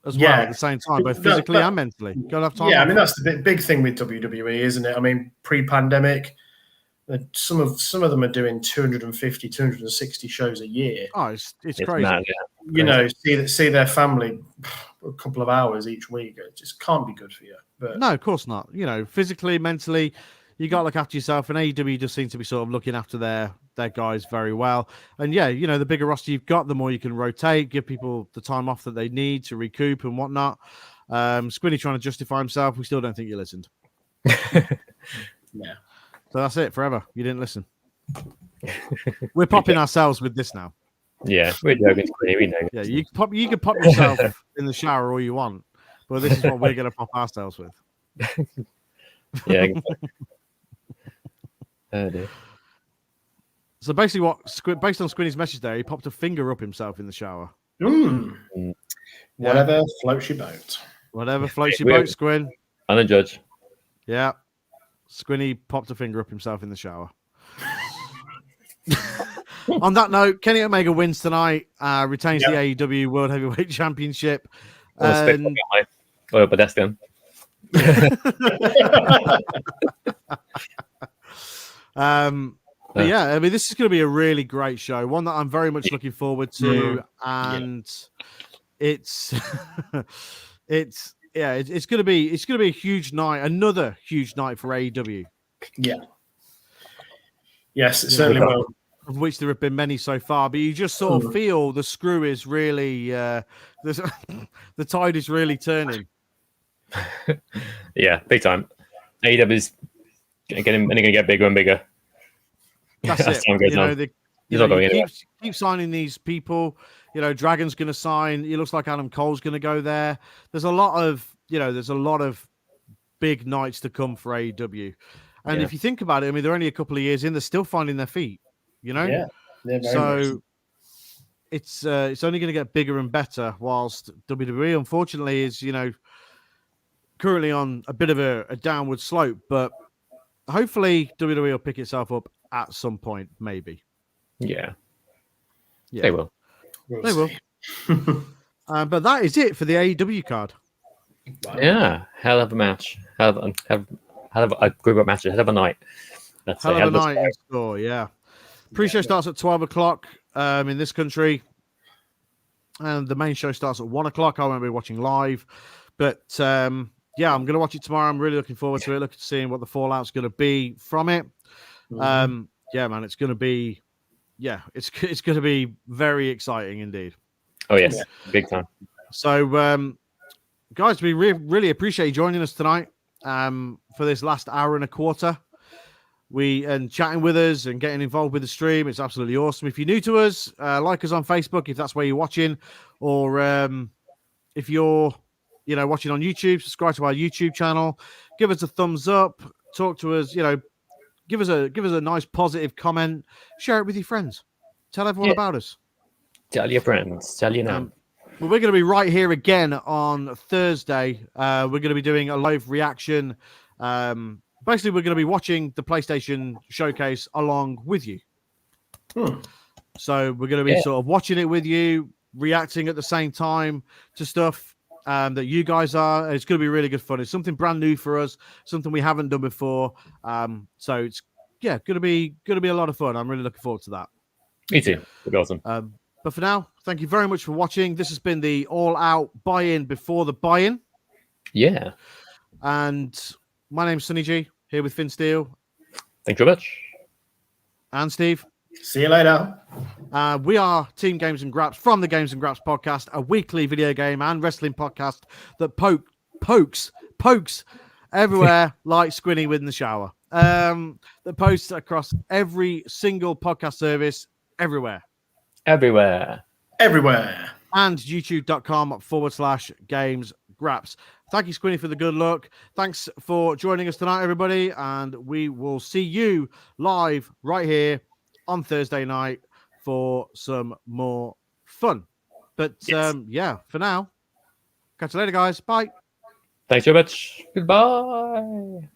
as well at the same time, both physically and mentally. Gotta have time. Yeah, I mean that's the big thing with WWE, isn't it? I mean, pre-pandemic, Some of them are doing 250, 260 shows a year. Oh, it's crazy. Mad, You know, see their family a couple of hours each week. It just can't be good for you. But No, of course not. You know, physically, mentally, you got to look after yourself. And AEW just seems to be sort of looking after their guys very well. And yeah, you know, the bigger roster you've got, the more you can rotate, give people the time off that they need to recoup and whatnot. Squinny trying to justify himself. We still don't think you listened. yeah. So that's it forever. You didn't listen. We're popping ourselves with this now. Yeah, we're joking. We know. Yeah, you can pop yourself in the shower all you want, but this is what we're going to pop ourselves with. Yeah. Oh dear. So basically, based on Squinny's message there, he popped a finger up himself in the shower. Whatever floats your boat. Whatever floats your boat, Squin. I'm the judge. Yeah. Squinny popped a finger up himself in the shower. On that note, Kenny Omega wins tonight, retains the AEW World Heavyweight Championship. But that's them. But yeah, I mean, this is going to be a really great show, one that I'm very much looking forward to, and it's going to be a huge night, another huge night for AEW. Yeah. Yes, it certainly will. Of which there have been many so far, but you just sort of feel the screw is really, the tide is really turning. Yeah, big time. AEW is only going to get bigger and bigger. That's it. Keep signing these people. You know, Dragon's going to sign. It looks like Adam Cole's going to go there. There's a lot of big nights to come for AEW. And if you think about it, I mean, they're only a couple of years in. They're still finding their feet. You know, so it's only going to get bigger and better. Whilst WWE, unfortunately, is currently on a bit of a downward slope, but hopefully WWE will pick itself up at some point, maybe. Yeah. They will. They will. But that is it for the AEW card. Wow. Yeah, hell of a match. Hell of a group of matches. Hell of a night. Hell of a night in store, yeah. Pre-show starts at 12 o'clock in this country. And the main show starts at 1 o'clock. I won't be watching live. But I'm going to watch it tomorrow. I'm really looking forward to it. Looking to seeing what the fallout's going to be from it. Man, it's going to be, it's going to be very exciting indeed. Oh, yes. Big time. So, guys, we really appreciate you joining us tonight for this last hour and a quarter. And chatting with us and getting involved with the stream. It's absolutely awesome. If you're new to us, like us on Facebook if that's where you're watching, or if you're watching on YouTube, subscribe to our YouTube channel, give us a thumbs up, talk to us, give us a nice positive comment, share it with your friends, tell everyone about us. Tell your friends, tell you now. Well, we're going to be right here again on Thursday. We're going to be doing a live reaction. Basically, we're going to be watching the PlayStation showcase along with you. So we're going to be sort of watching it with you, reacting at the same time to stuff that you guys are. It's going to be really good fun. It's something brand new for us, something we haven't done before. So it's going to be a lot of fun. I'm really looking forward to that. Me too. It'll be awesome. But for now, thank you very much for watching. This has been the All Out buy-in before the buy-in. Yeah. And my name's Sonny G, here with Finn Steele. Thank you very much. And Steve. See you later. We are Team Games and Graps from the Games and Graps podcast, a weekly video game and wrestling podcast that pokes everywhere like Squinny in the shower. That posts across every single podcast service everywhere. Everywhere. And youtube.com/Games Graps. Thank you, Squinny, for the good luck. Thanks for joining us tonight, everybody. And we will see you live right here on Thursday night for some more fun. But for now, catch you later, guys. Bye. Thanks very much. Goodbye.